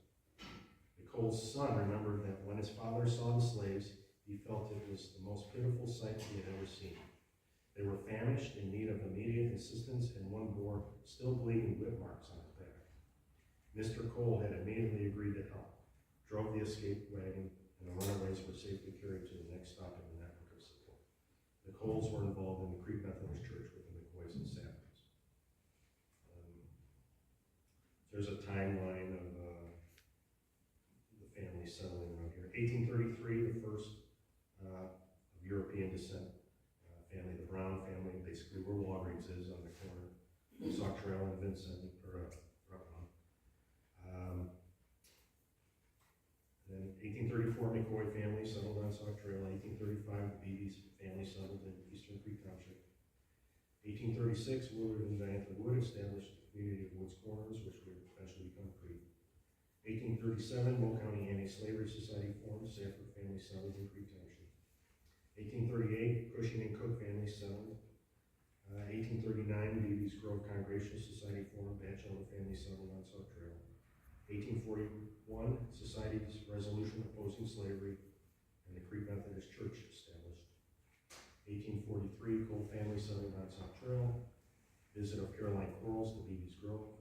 The Cole's son remembered that when his father saw the slaves, he felt it was the most pitiful sight he had ever seen. They were famished, in need of immediate assistance, and one bore still bleeding whip marks on his back. Mr. Cole had immediately agreed to help, drove the escape wagon, and the runaways were safely carried to the next stop in the network of support. The Coles were involved in the Crete Methodist Church with the McCoys and Sappers. There's a timeline of the family settling around here. 1833, the first of European descent family, the Brown family, basically where Walgreens is on the corner of Sauk Trail and Vincent, or Rutland. Then 1834, McCoy family settled on Sauk Trail. 1835, the Beebe's family settled in Eastern Creek Township. 1836, Willard and Diantha Wood established the community of Woods Corners, which would eventually become Crete. 1837, Will County Anti-Slavery Society formed. Safford family settled in Creek Township. 1838, Cushing and Cook families settled. 1839, Beebe's Grove Congregational Society formed. Batchelor family settled on Sauk Trail. 1841, Society's resolution opposing slavery, and the Crete Methodist Church established. 1843, Cole family settled on Sauk Trail. Visit of Caroline Quarles to Beebe's Grove.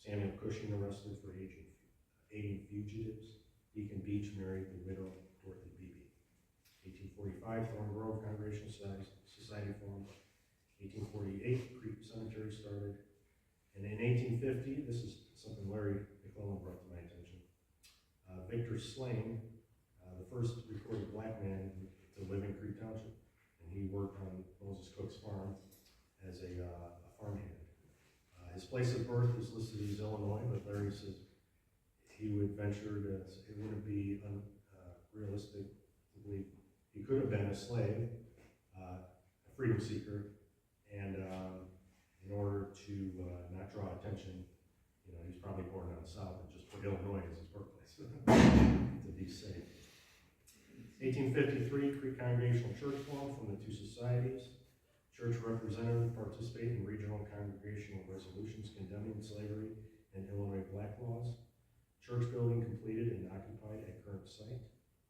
Samuel Cushing arrested for aiding fugitives. Deacon Beach married the widow Dorothy Beebe. 1845, Thorn Grove Congregational Society formed. 1848, Crete Cemetery started. And in 1850, this is something Larry McClellan brought to my attention. Victor Slane, the first recorded black man to live in Crete Township, and he worked on Moses Cook's farm as a farmhand. His place of birth is listed as Illinois, but Larry says he would venture to, it wouldn't be realistic to believe he could have been a slave, a freedom seeker, and in order to not draw attention, he's probably born down south and just put Illinois as his birthplace to be safe. 1853, Crete Congregational Church formed from the two societies. Church representatives participate in regional congregational resolutions condemning slavery and Illinois black laws. Church building completed and occupied at current site,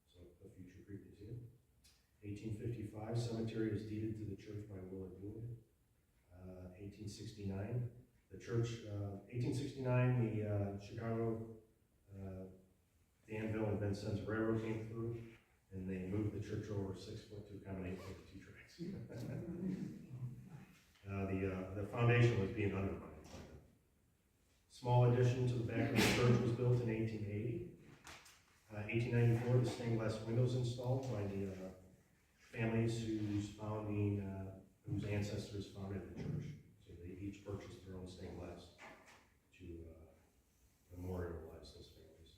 so a future Crete museum. 1855, cemetery is deeded to the church by Willard Wood. 1869, the church, 1869, the Chicago, Danville and Vincennes Railroad came through, and they moved the church over 6 foot to accommodate 52 tracks. The foundation was being undermined by them. Small addition to the back of the church was built in 1880. 1894, the stained glass windows installed by the families whose ancestors founded the church. So they each purchased their own stained glass to memorialize those families.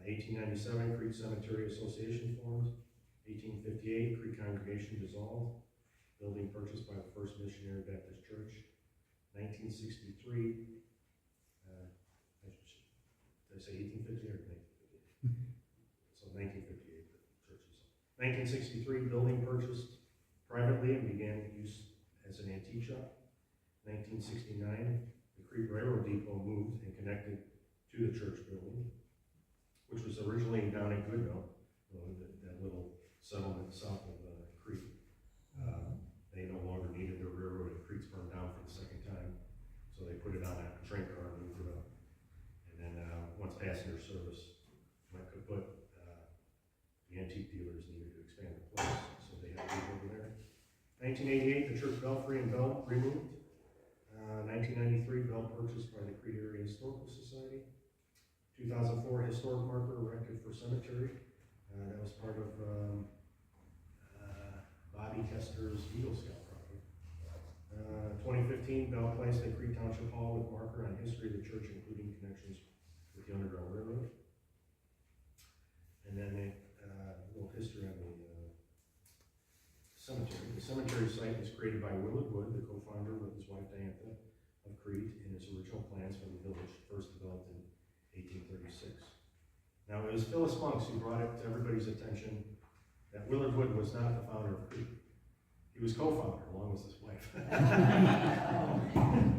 1897, Crete Cemetery Association formed. 1858, Crete Congregation dissolved. Building purchased by the First Missionary Baptist Church. 1963, did I say 1858 or 1958? So 1958, the church is. 1963, building purchased privately and began use as an antique shop. 1969, the Crete Railroad Depot moved and connected to the church building, which was originally down in Goodville, that little settlement south of Crete. They no longer needed the railroad, and Crete's burned down for the second time, so they put it on a train car and moved it up. And then once passenger service went kaput, the antique dealers needed to expand the place, so they had to move over there. 1988, the church belfry and bell removed. 1993, bell purchased by the Crete Area Historical Society. 2004, historic marker erected for cemetery. That was part of Bobby Kester's Eagle Scout property. 2015, Bell placed at Crete Township Hall with marker on history of the church, including connections with the Underground Railroad. And then a little history on the cemetery. The cemetery site was created by Willard Wood, the co-founder with his wife Diantha of Crete, in his original plans for the village, first developed in 1836. Now, it was Phyllis Monks who brought it to everybody's attention that Willard Wood was not the founder of Crete. He was co-founder, along with his wife.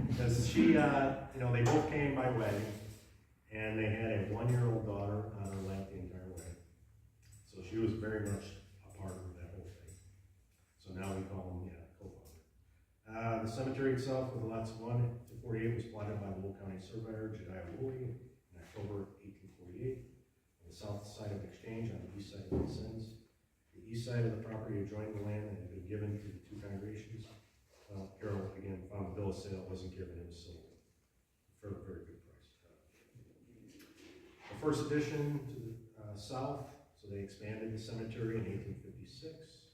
Because she, they both came by wedding, and they had a 1-year-old daughter on her lap the entire way. So she was very much a part of that whole thing. So now we call him, co-founder. The cemetery itself, with lots 1 to 48, was plotted by the Will County surveyor, Jediah Woolley, in October 1848. On the south side of Exchange, on the east side of Vincennes. The east side of the property adjoined the land that had been given to the 2 congregations. Carol, again, found the bill of sale, wasn't given, it was sold for a very good price. The first addition to the south, so they expanded the cemetery in 1856.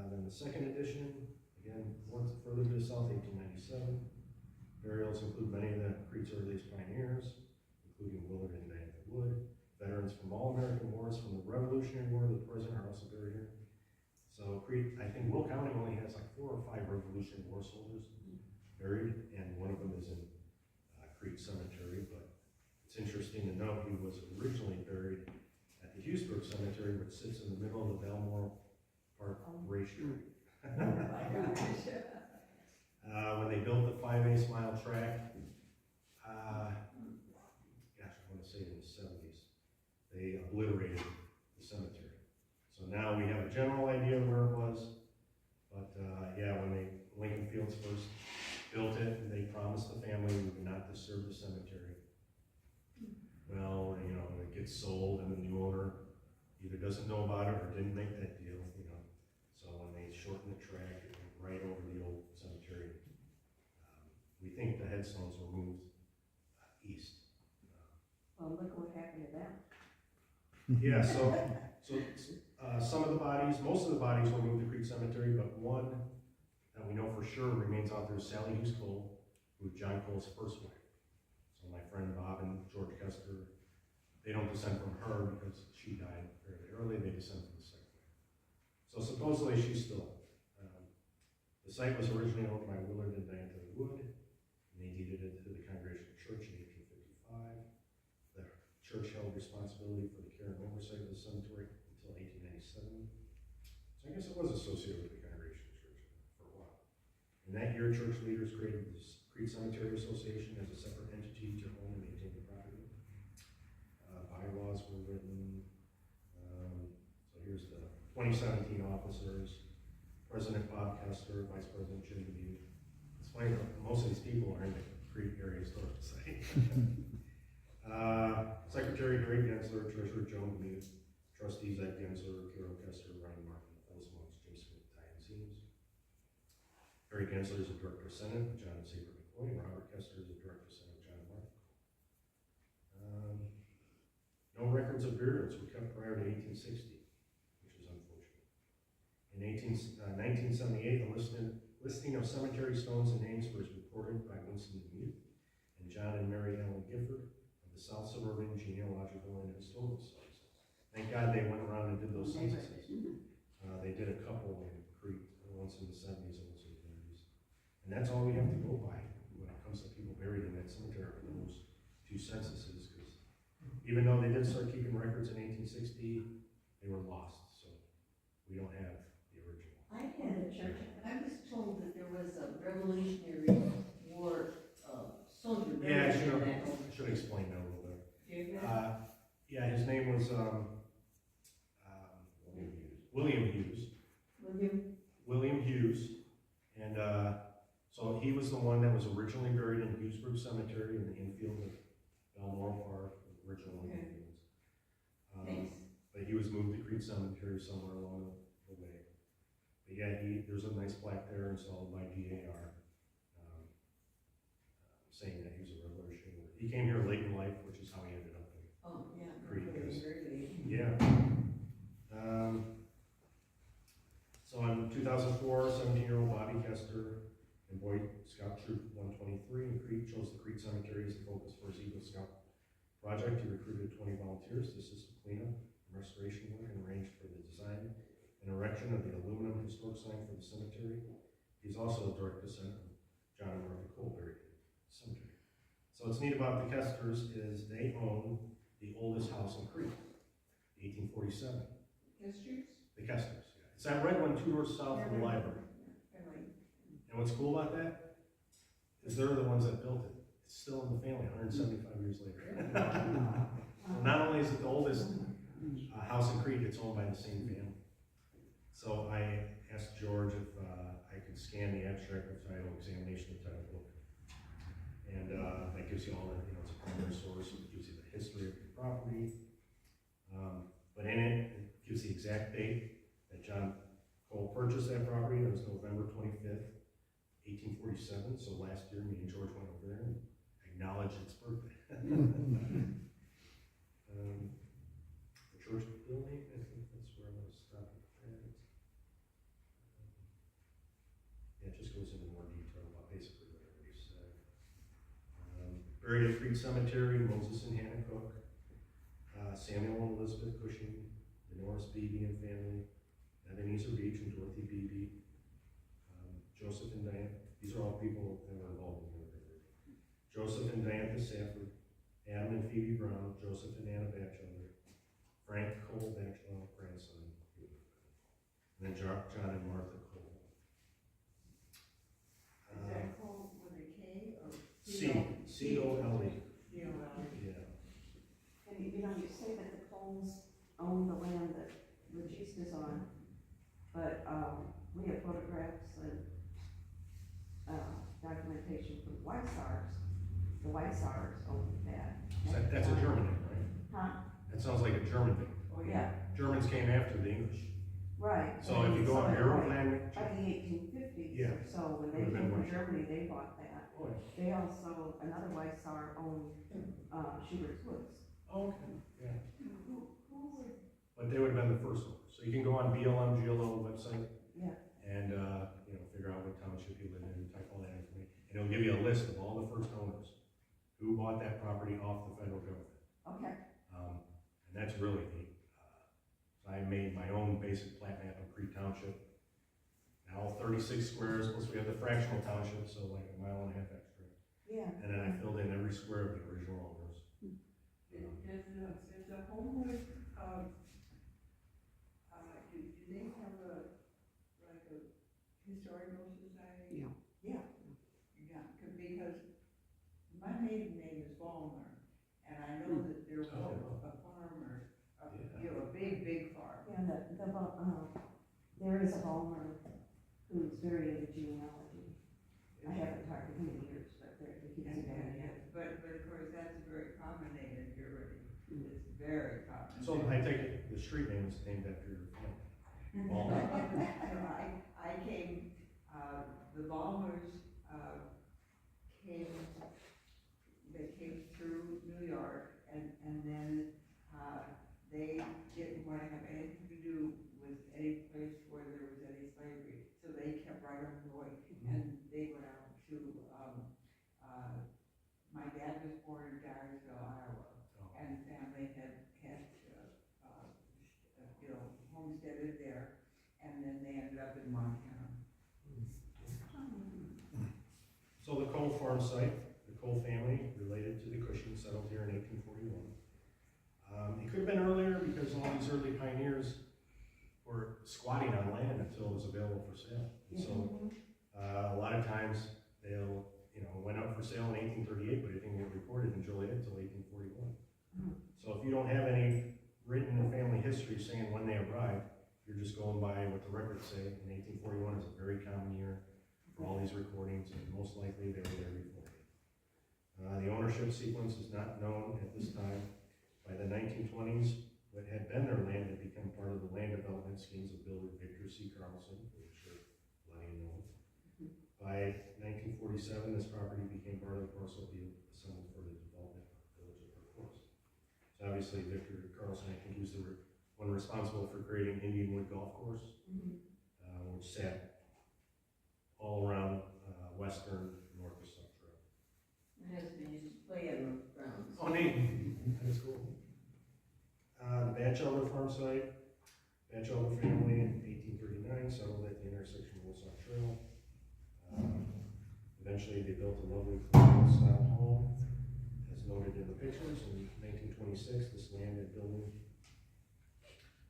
Then the second addition, again, once further to the south, 1897. Burials include many of the Crete's earliest pioneers, including Willard and Diantha Wood. Veterans from all American wars, from the Revolutionary War to the present, are also buried here. So Crete, I think Will County only has like 4 or 5 Revolutionary War soldiers buried, and one of them is in Crete Cemetery. But it's interesting to note he was originally buried at the Hughesburg Cemetery, which sits in the middle of the Balmoral Park racetrack. When they built the 5/8 mile track, I want to say in the 70s, they obliterated the cemetery. So now we have a general idea of where it was, but when Lincoln Fields first built it, they promised the family we would not disturb the cemetery. Well, it gets sold, and the new owner either doesn't know about it or didn't make that deal, So when they shortened the track, it went right over the old cemetery. We think the headstones were moved east. Well, look what happened to them. Yeah, so some of the bodies, most of the bodies were moved to Crete Cemetery, but one that we know for sure remains out there is Sally Hughes Cole, who was John Cole's first wife. So my friend Bob and George Kester, they don't descend from her because she died fairly early, they descend from the second wife. So supposedly she's still. The site was originally owned by Willard and Diantha Wood, and they deeded it to the Congregational Church in 1855. The church held responsibility for the care and oversight of the cemetery until 1897. So I guess it was associated with the Congregational Church for a year, church leaders created the Crete Cemetery Association as a separate entity to own and maintain the property. Bylaws were written. So here's the 2017 officers. President Bob Kester, Vice President Jim Demuth. It's funny, most of these people are in the Crete area historic society. Secretary Greg Gensler, Treasurer Joan Demuth, Trustees Ed Gensler, Carol Kester, Ryan Martin, Phyllis Monks, Jim Smith, Ty and Seams. Harry Gensler is the Director of Senate, John Saber McCoy, Robert Kester is the Director of Senate, John Martin. No records of burials were kept prior to 1860, which is unfortunate. In 1978, a listing of cemetery stones and names was reported by Winston Demuth and John and Mary Ellen Gifford of the South Suburban Genealogical and Historical Society. Thank God they went around and did those censuses. They did a couple in Crete, once in the 70s and once in the 30s. And that's all we have to go by when it comes to people buried in that cemetery, those two censuses, because even though they did start keeping records in 1860, they were lost, so we don't have the original. I had a church, I was told that there was a Revolutionary War, soldier Yeah, I buried in that home. should explain that a little bit. Do you know? Yeah, his name was, William Hughes. William Hughes, and, so he was the one that was originally buried in Hughesburg Cemetery in the infield of Balmoral Park, original Okay. infields. Thanks. But he was moved to Crete Cemetery somewhere along the way. But yeah, there's a nice plaque there installed by DAR, saying that he was a revolutionary. He came here late in life, which is how he ended up in. Oh, yeah. Crete, Very, yes. very late. Yeah. So in 2004, 17-year-old Bobby Kester and Boy Scout Troop 123 in Crete chose the Crete Cemetery as the focus for his Eagle Scout project. He recruited 20 volunteers to assist with cleanup and restoration work and arranged for the design and erection of the aluminum historic sign for the cemetery. He's also a direct descendant of John and Martha Cole buried in the cemetery. So what's neat about the Kesters is they own the oldest house in Crete, 1847. Histories? The Kesters, yeah. It's that red one 2 doors south from the library. And what's cool about that is they're the ones that built it. It's still in the family 175 years later. Well, not only is it the oldest house in Crete, it's owned by the same family. So I asked George if I could scan the abstract of title, examination of title book. And that gives you all the, it's a primary source, it gives you the history of the property. But in it, it gives the exact date that John Cole purchased that property. That was November 25th, 1847. So last year, me and George went over there and acknowledged its birthday. The church building, I think that's where I'm going to stop at. Yeah, it just goes into more detail about basically what I already said. Buried at Crete Cemetery, Moses and Hannah Cook, Samuel and Elizabeth Cushing, the Norris Beebe and family, Ebenezer Beach and Dorothy Beebe, Joseph and Diana. These are all people that were involved in the murder. Joseph and Diana Safford, Adam and Phoebe Brown, Joseph and Anna Batchelder, Frank Cole Batchelor, grandson, and then John and Martha Cole. Is that called with a K or? C-O-L-E. Yeah. And you say that the Coles own the land that Regis is on, but, we have photographs and, documentation from Weissars. The Weissars own that. That's a German name, right? Huh? That sounds like a German name. Oh, yeah, Germans came after the English. right. So if you go on Bureau of Land, By the 1850s, Yeah. so when they Would've been came from much. Germany, they bought that. oh, They also, another Weissar owned, Schubert's Woods. okay, yeah. Who would, But they would have been the first one. So you can go on BLM GLO website. Yeah. And, figure out what township you live in, type all that information. And it'll give you a list of all the first owners who bought that property off the federal government. Okay. And that's really neat. So I made my own basic plat map of Crete Township. Now 36 squares, plus we have the fractional township, so like a mile and a half extra. Yeah. And then I filled in every square of the original owners. does the Homewood, do they have a historical society? Yeah. Yeah, yeah, because my maiden name is Ballmer, and I know that there was a farmer, a big farm. Yeah, there is a Homer who's very into genealogy. I haven't talked to him in years, but he's a good man. But of course, that's a very common name in Germany. It's very common. So I take it the street name is named after your family. Ballmer. I came, the Ballmers, they came through New York, and then, they didn't want to have anything to do with any place where there was any slavery, so they kept right on going, and they went out to, my dad was born in Dyersville, Iowa, and family had, homesteaded there, and then they ended up in Montana. So the Cole farm site, the Cole family, related to the Cushing, settled here in 1841. It could have been earlier because all these early pioneers were squatting on land until it was available for sale. And so a lot of times they'll, went up for sale in 1838, but it didn't get recorded in Joliet until 1841. So if you don't have any written family history saying when they arrived, you're just going by what the records say. And 1841 is a very common year for all these recordings, and most likely they were there before. The ownership sequence is not known at this time. By the 1920s, what had been their land had become part of the land development schemes of builder Victor C. Carlson, who I'm sure a lot of you know. By 1947, this property became part of the parcel deal assembled for the development of the village of Park Forest. So obviously, Victor Carlson, I think he was the one responsible for creating Indianwood Golf Course, which sat all around western north of South Trail. My husband used to play on those grounds. Oh, neat. That is cool. The Batchelder farm site, Batchelder family in 1839 settled at the intersection of Old South Trail. Eventually, they built a lovely colonial-style home, as noted in the pictures. In 1926, this land and building.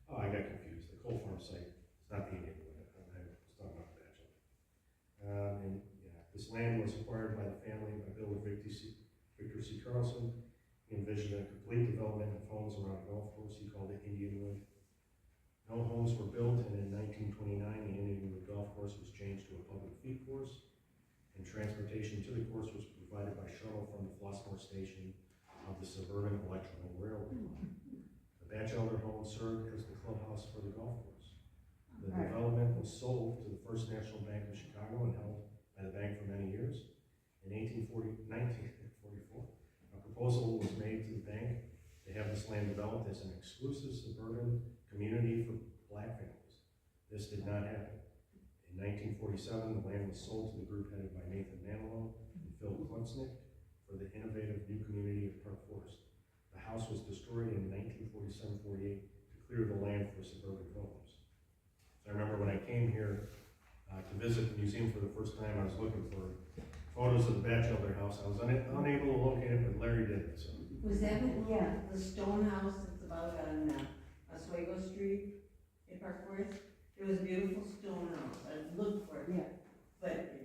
Oh, I got confused. The Cole farm site. It's not the Indian one. I was talking about the Batchelder. This land was acquired by the family by builder Victor C. Carlson. He envisioned a complete development of homes around a golf course. He called it Indianwood. No homes were built, and in 1929, the Indianwood Golf Course was changed to a public feed course, and transportation to the course was provided by shuttle from the Flossmoor station of the Suburban Electrical Railroad. The Batchelder home served as the clubhouse for the golf course. The development was sold to the First National Bank of Chicago and held by the bank for many years. In 1944, a proposal was made to the bank to have this land developed as an exclusive suburban community for black families. This did not happen. In 1947, the land was sold to the group headed by Nathan Manilow and Phil Klunsnick for the innovative new community of Park Forest. The house was destroyed in 1947-48 to clear the land for suburban homes. So I remember when I came here to visit the museum for the first time, I was looking for photos of the Batchelder house. I was unable to locate it, but Larry did. So. Was that the stone house that's about on Oswego Street in Park Forest? It was a beautiful stone house. I looked for it, but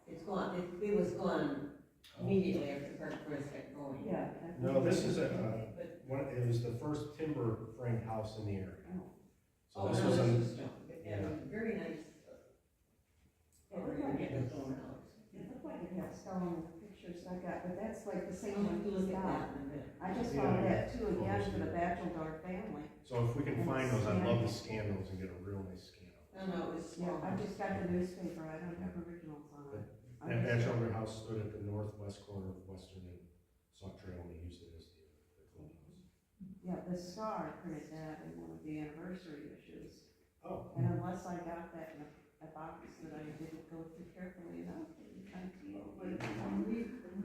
it's gone. It was gone immediately after Park Forest got going. Yeah. No, this is it was the first timber framed house in the area. So this was stone. Yeah. Very nice. Stone house. It looked like it had stone in the pictures I got, but that's like the same one You he's look at got. that in a minute. I just found that too again for the Batchelder family. So if we can find those, I'd love to scan those and get a real nice scan of No, it was Yeah, small. I just got the newspaper, I don't have originals on it. That Batchelder house stood at the northwest corner of Western and Sauk Trail, and they used it as the clubhouse. Yeah, the Star printed that in one of the anniversary issues. Oh. And unless I got that in a box that I didn't go through carefully enough, it kind of When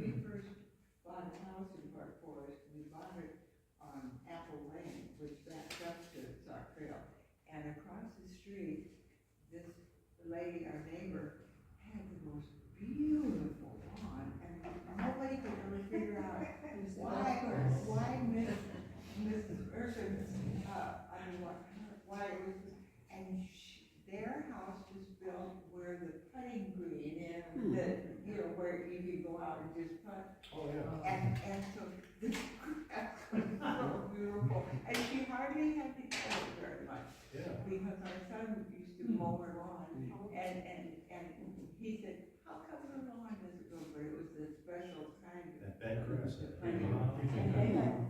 we first bought a house in Park Forest, we bought it on Apple Lane, which backs up to Sauk Trail. And across the street, this lady, our neighbor, had the most beautiful lawn, and nobody could really figure out why Mrs. Urson, why it was, and their house was built where the putting green And so the grass was so beautiful, and she hardly had to cut it very much, Yeah. because our son used to mow her lawn, and he said, how come her lawn doesn't grow, but it was the special kind of. That bad grass. And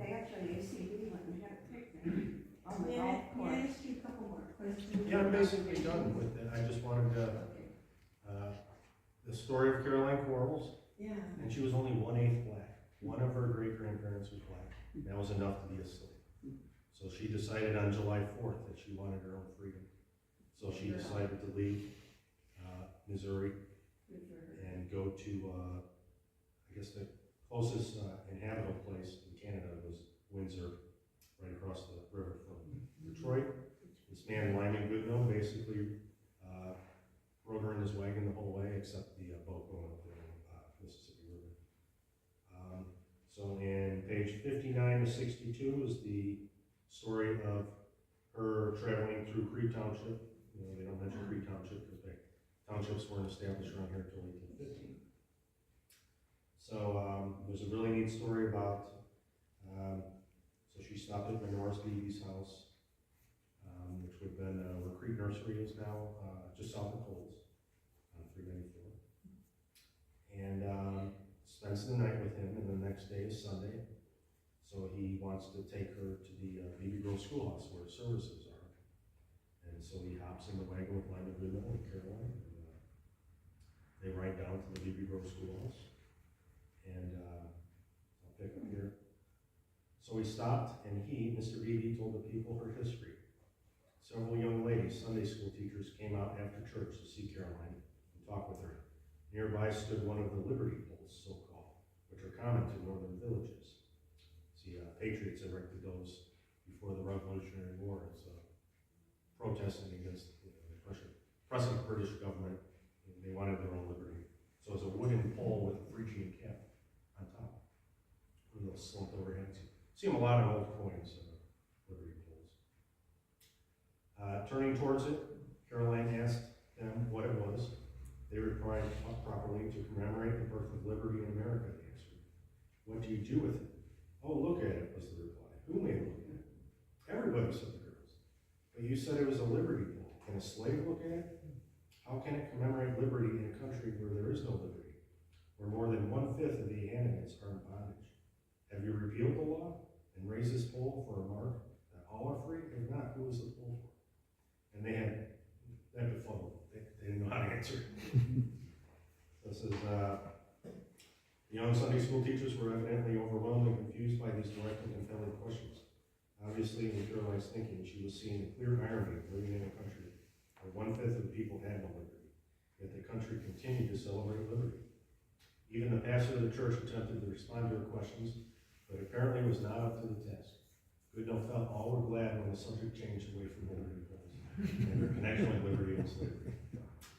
they actually, UCB went and had a picnic on the May golf I course. ask you a couple more questions? Yeah, I'm basically done with it. I just wanted to, Okay, the story of Caroline Quarles, yeah. and she was only 1/8 black. One of her great-grandparents was black. That was enough to be a slave. So she decided on July 4th that she wanted her own freedom. So she decided to leave Missouri Good for her. and go to, I guess the closest inhabitable place in Canada was Windsor, right across the river from Detroit. This man, Lyman Goodnow, basically rode her in his wagon the whole way, except the boat going up the Mississippi River. So in page 59 to 62 is the story of her traveling through Crete Township. You know, they don't mention Crete Township because townships weren't established around here until 1850. So there's a really neat story about, so she stopped at Menora's Beebe's house, which would have been where Crete Nursery is now, just south of Coles, on 394. And spends the night with him, and the next day is Sunday. So he wants to take her to the Beebe Grove Schoolhouse where his services are. And so he hops in the wagon with Lyman Goodnow and Caroline, and they ride down to the Beebe Grove Schoolhouse. And I'll pick up here. So he stopped, and he, Mr. Beebe, told the people her history. Several young ladies, Sunday school teachers, came out after church to see Caroline and talk with her. Nearby stood one of the Liberty Poles, so-called, which are common to northern villages. See, patriots erected those before the Revolutionary War as protesting against the oppressive British government. They wanted their own liberty. So it's a wooden pole with a Phrygian cap on top, with those slumped overheads. See them a lot in old coins, liberty poles. Turning towards it, Caroline asked them what it was. They replied properly to commemorate the birth of liberty in America, they answered. What do you do with it? Oh, look at it, was the reply. Who may look at it? Everybody, said the girls. But you said it was a liberty pole. Can a slave look at it? How can it commemorate liberty in a country where there is no liberty, where more than 1/5 of the inhabitants are in bondage? Have you repealed the law and raised this pole for a mark that all are free? If not, who is the pole for? And they had befuddled. They didn't know how to answer. This is, the young Sunday school teachers were evidently overwhelmed and confused by these direct and compelling questions. Obviously, in Caroline's thinking, she was seeing the clear irony of living in a country where 1/5 of the people had no liberty, yet the country continued to celebrate liberty. Even the pastor of the church attempted to respond to her questions, but apparently was not up to the task. Goodnow felt all were glad when the subject changed away from liberty poles and their connection with liberty and slavery.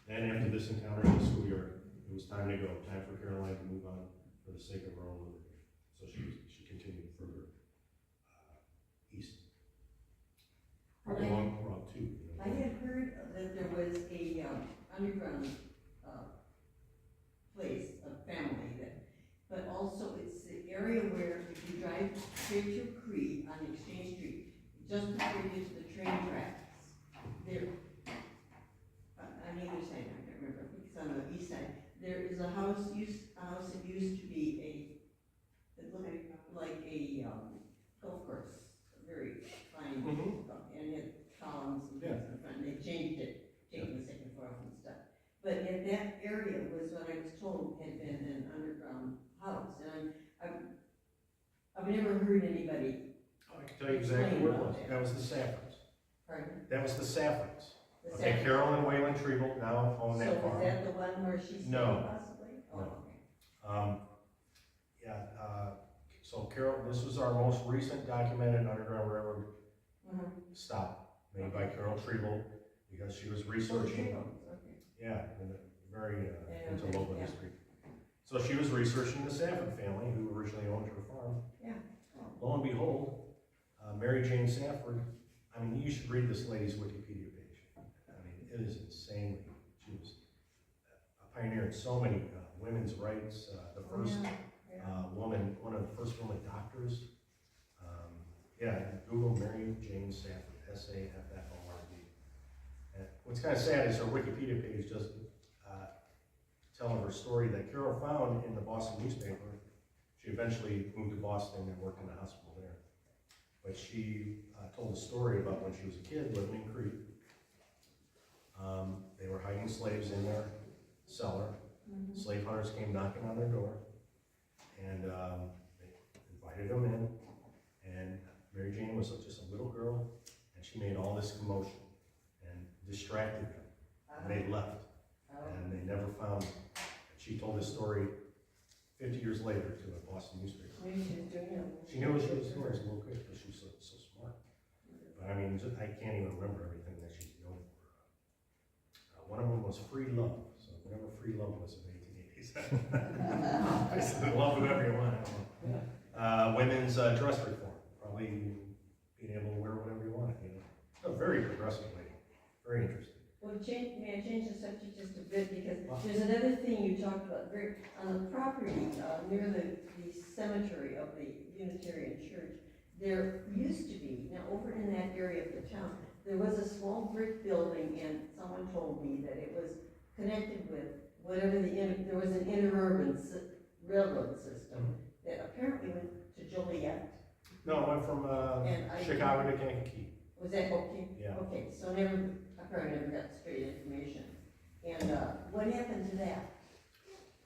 Then, after this encounter in the schoolyard, it was time to go. Time for Caroline to move on for the sake of her own liberty. So she continued further east. Probably along Route 2. I had heard that there was a underground place, a family that, but also it's the area where if you drive straight to Crete on Exchange Street, just before you get to the train tracks, there, on either side, I can't remember, I think it's on the east side, there is a house that used to be it looked like a golf course, a very fine, and it had columns and things in front, and they changed it, taking the second floor off and stuff. But in that area was what I was told had been an underground house, and I've never heard anybody. I can tell you exactly where it was. That was the Saffords. Pardon? That was the Saffords. The Okay, second- Carol and Waylon Treble now own that So farm. was that the one where she stayed No. possibly? Oh, No. okay. So Carol, this was our most recent documented Underground Railroad stop made by Carol Treble because she was researching. Okay. Yeah, and very into okay, local yeah. history. So she was researching the Safford family who originally owned her farm. Yeah. Lo and behold, Mary Jane Safford, I mean, you should read this lady's Wikipedia page. I mean, it is insanely, she was a pioneer in so many women's rights, the first woman, one of the first women doctors. Yeah, Google Mary Jane Safford, S-A-F-F-O-R-D. And what's kind of sad is her Wikipedia page doesn't tell her story that Carol found in the Boston newspaper. She eventually moved to Boston and worked in the hospital there. But she told a story about when she was a kid living in Crete. They were hiding slaves in their cellar. Slave hunters came knocking on their door, and they invited them in. And Mary Jane was just a little girl, and she made all this commotion and distracted them. And they left, and they never found them. And she told this story 50 years later to a Boston newspaper. Maybe she was doing it. She knew what she was doing as a little kid because she was so smart. But I mean, I can't even remember everything that she's known for. One of them was free love. So whatever free love was in the 1880s. Basically, love whoever you want. I don't know. Women's dress reform. Probably being able to wear whatever you want. You know, a very progressive lady. Very interesting. Well, may I change the subject just a bit, because there's another thing you talked about, on the property, near the cemetery of the Unitarian Church, there used to be, now over in that area of the town, there was a small brick building, and someone told me that it was connected with whatever there was an interurban railroad system that apparently went to Joliet. No, I went from Chicago to Kankakee. Was that okay? Yeah. Okay, so I probably never got straight information. And what happened to that?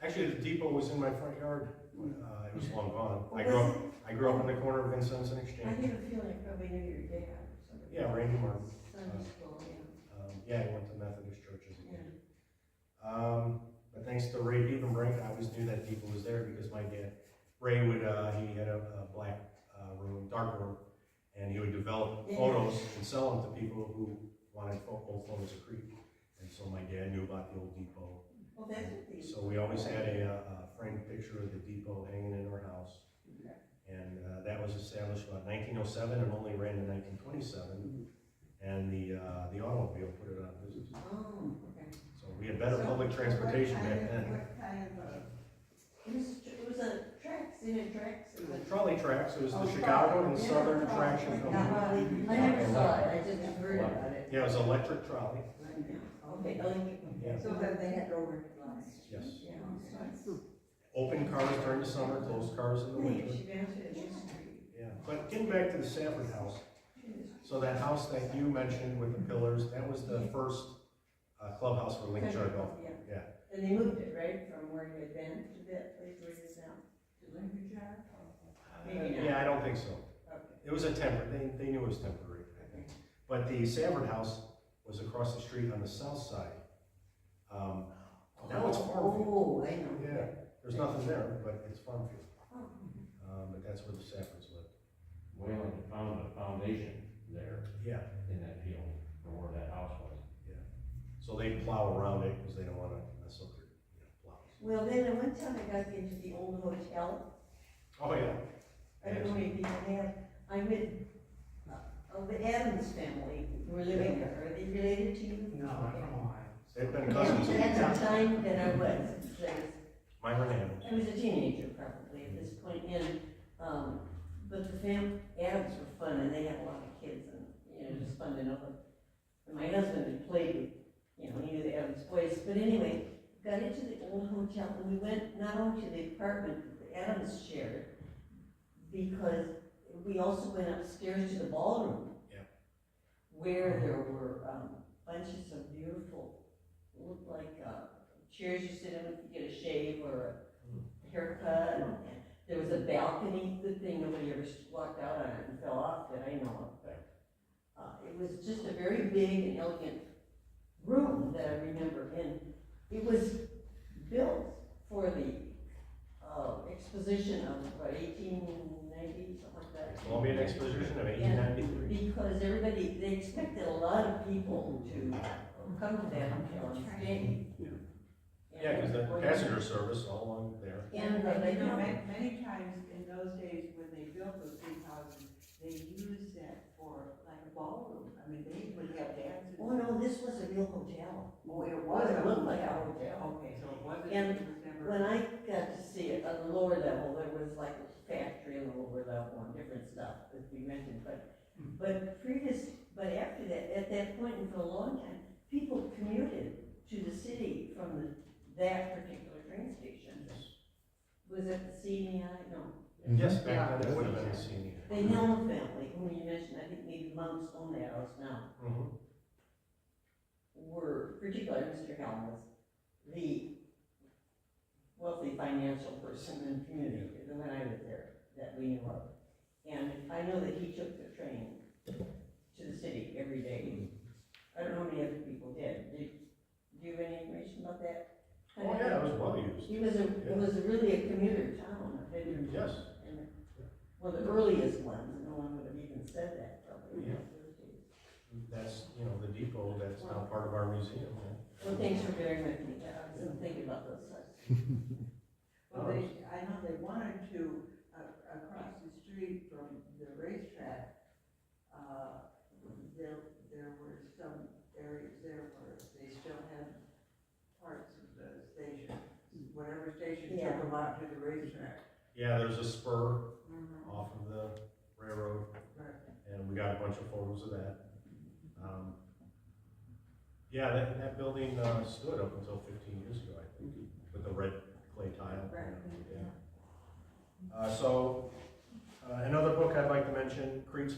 Actually, the depot was in my front yard. It was long gone. Was I grew up in the corner of Vincent's and I Exchange. have a feeling I probably knew your dad or something. Yeah, Randy Martin. Sunday school, yeah. Yeah, he went to Methodist Church as a Yeah. kid. But thanks to Ray Beavenbrink, I always knew that depot was there because my dad, Ray would, he had a black room, dark room, and he would develop photos and sell them to people who wanted old photos of Crete. And so my dad knew about the old depot. Well, that's what these. So we always had a framed picture of the depot hanging in our house. And that was established about 1907 and only ran to 1927. And the automobile put it out of business. Oh, okay. So we had better public transportation back then. What kind of, It was a tracks, it had tracks. Trolley tracks, it was the Chicago and Southern Traction Company. I never saw it, I just heard about it. Yeah, it was an electric trolley. Okay, electric. Yeah. so that they had overnight lights? Yes. Yeah. Open cars during the summer, closed cars in the winter. She ran to the street. Yeah, but getting back to the Safford house, so that house that you mentioned with the pillars, that was the first clubhouse for Lincoln Charter Golf. Yeah. Yeah. And they moved it, right, from where you had been to that place where it is now? To Lincoln Charter? Maybe not. Yeah, I don't think so. Okay. It was a temporary, they knew it was temporary, I think. But the Safford house was across the street on the south side. Now it's farm field. Oh, I know. Yeah, there's nothing there, but it's farm field. Oh. But that's where the Saffords lived. Whalen found a foundation there Yeah, in that field for where that house was. so they plow around it because they don't want to mess up their plows. Well, then at one time I got into the old hotel. Oh, yeah. I don't know how many people have. I'm with, the Adams family who were living there. Are they related to you? No, I'm from Ohio. They've been cousins. At the time that I was, Myron Adams. I was a teenager probably at this point, and, but the Adams were fun, and they had a lot of kids, and, you know, just fun to know them. And my husband had played with, you know, he knew the Adams boys, but anyway, got into the old hotel, and we went not only to the apartment that the Adams shared, because we also went upstairs to the ballroom. Yeah. Where there were, bunches of beautiful, looked like, chairs you sit in if you get a shave or a haircut. And there was a balcony, good thing nobody ever walked out on it and fell off that I know of, but, it was just a very big and elegant room that I remember, and it was built for the, exposition of, what, 1890, something like that? Columbian Exposition of 1893. Because everybody, they expected a lot of people to come to that hotel and stay. Yeah, because the passenger service all along there. And, You know, many times in those days when they built those big houses, they used that for like a ballroom. I mean, they would have dances. oh no, this was a real hotel. Oh, it was. It looked like a hotel. Okay, so it wasn't, And it was never. When I got to see it on the lower level, factory and over level and different stuff that you mentioned, but after that, at that point and for a long time, people commuted to the city from that particular train station. Was it the CNI? No. Yes, back then it would have been the senior. The Helm family, whom you mentioned, I think maybe monks own that house now, were, particularly Mr. Helm was the wealthy financial person in the community, when I was there, that we knew of. And I know that he took the train to the city every day. I don't know how many other people did. Do you have any information about that? Oh, yeah, it was well used. It was really a commuter town, a bedroom. Yes. And one of the earliest ones, no one would have even said that probably. Yeah. That's, the depot, that's now part of our museum. Well, thanks for bearing with me, I was thinking about those sites. Well, I know they wanted to, across the street from the racetrack, there were some areas there where they still had parts of the station, whatever station took them out to the racetrack. Yeah, there's a spur off of the railroad, and we got a bunch of photos of that. Yeah, that building stood up until 15 years ago, I think, with the red clay tile. Yeah. So another book I'd like to mention, Crete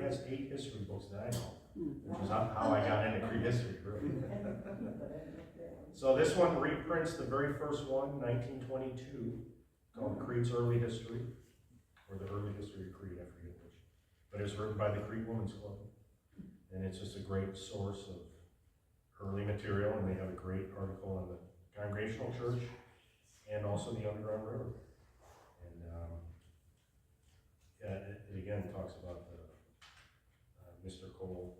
has 8 history books that I know, which is how I got into Crete history, really. So this one reprints the very first one, 1922, called Crete's Early History, or the Early History of Crete, I forget which. But it's written by the Crete Women's Club, and it's just a great source of early material, and they have a great article on the Congregational Church and also the Underground Railroad. And it again talks about Mr. Cole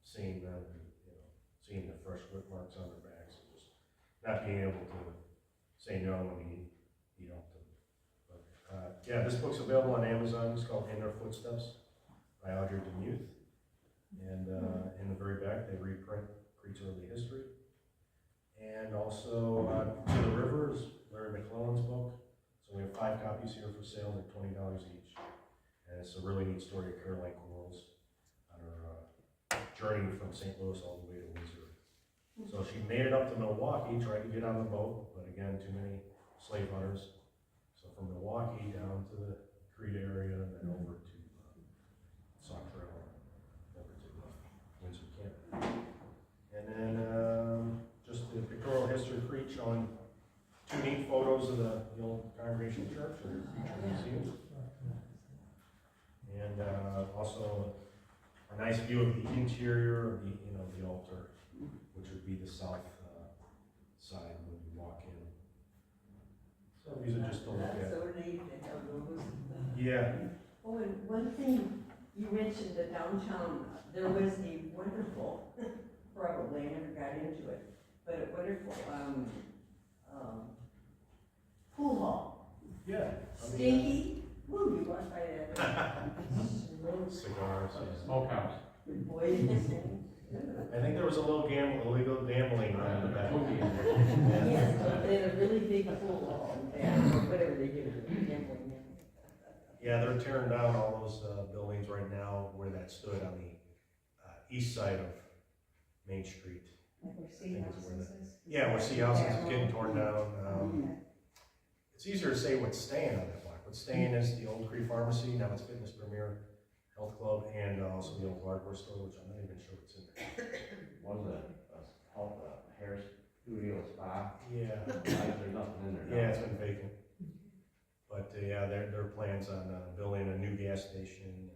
seeing them, seeing the fresh whip marks on their backs, and just not being able to say no when you don't. But yeah, this book's available on Amazon. It's called In Their Footsteps by Audrey DeMuth. And in the very back, they reprint Crete's early history. And also, To the River is Larry McClellan's book. So we have 5 copies here for sale. They're $20 each. And it's a really neat story of Caroline Quarles on her journey from St. Louis all the way to Windsor. So she made it up to Milwaukee, tried to get on the boat, but again, too many slave hunters. So from Milwaukee down to the Crete area, and then over to Sauk Trail, over to Windsor Camp. And then just the pictorial history of Crete, showing 2 neat photos of the old Congregational Church or museum. And also a nice view of the interior of the altar, which would be the south side when you walk in. So these are just to look at. That's so neat to have those. Yeah. Oh, and one thing, you mentioned the downtown, there was a wonderful, probably, I never got into it, but a wonderful, pool hall. Yeah. Stinky, woo, you walk by that. Cigars. Smokehouse. Boy, I think there was a little illegal gambling around the back. yes, but they had a really big pool hall in there, or whatever they do, gambling. Yeah, they're tearing down all those buildings right now where that stood on the east side of Main Street. Like where Sea Houses is? Yeah, where Sea Houses is getting torn down. It's easier to say what's staying on that block. What's staying is the old Crete Pharmacy, now it's Fitness Premier Health Club, and also the old hardware store, which I'm not even sure what's in there. Was a hair studio spa? Yeah. There's nothing in there now. Yeah, it's been vacant. But yeah, there are plans on building a new gas station.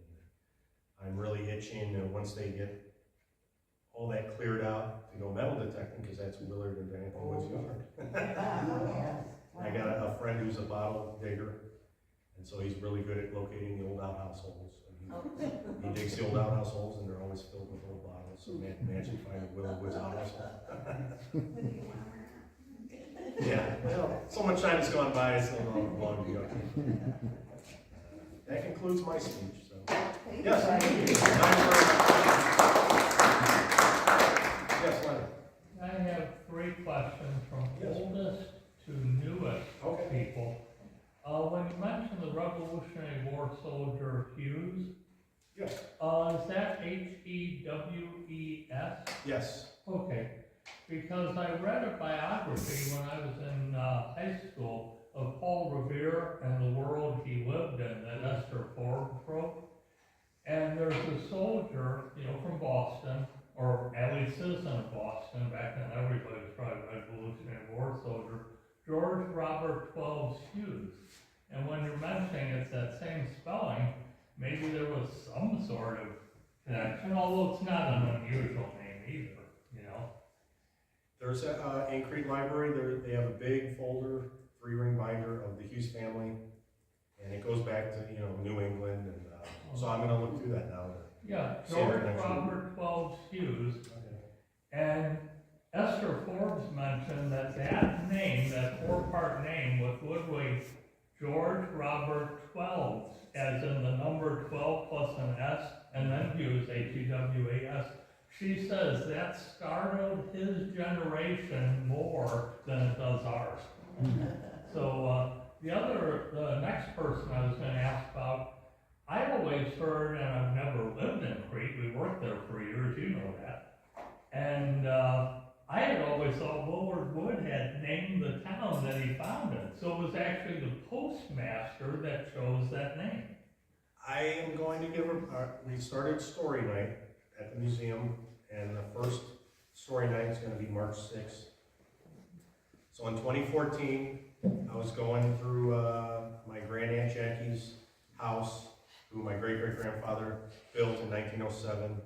And I'm really itching, once they get all that cleared out, to go metal detecting, because that's Willard and Daniel Woods Yard. I got a friend who's a bottle digger, and so he's really good at locating the old outhouse holes. He digs the old outhouse holes, and they're always filled with old bottles. So imagine finding Willard Woods outhouse hole. Yeah, well, so much time has gone by, it's so long to go. That concludes my speech, so. Yes, thank you. Yes, Leonard. I have 3 questions from Yes. oldest to newest Okay. people. When you mentioned the Revolutionary War soldier Hughes, Yes. is that Hewes? Yes. Okay, because I read a biography when I was in high school of Paul Revere and the world he lived in that Esther Forbes wrote. And there's a soldier, from Boston, or at least citizen of Boston, back then everybody was probably a Revolutionary War soldier, George Robert Twelves Hughes. And when you're mentioning it's that same spelling, maybe there was some sort of connection, although it's not an unusual name either, There's in Crete Library, they have a big folder, 3-ring binder of the Hughes family, and it goes back to, New England, and so I'm gonna look through that now. Yeah, Same George connection. Robert Twelves Hughes. Okay. And Esther Forbes mentioned that name, that 4-part name, would read George Robert Twelves, as in the number 12 plus an S, and then Hughes, Hewes. She says that startled his generation more than it does ours. So the next person I was going to ask about, I always heard, and I've never lived in Crete, we worked there for years, you know that, and I had always thought Willard Wood had named the town that he founded, so it was actually the postmaster that chose that name. I am going to give we started story night at the museum, and the first story night is going to be March 6th. So in 2014, I was going through my Grand Aunt Jackie's house, who my great-great-grandfather built in 1907,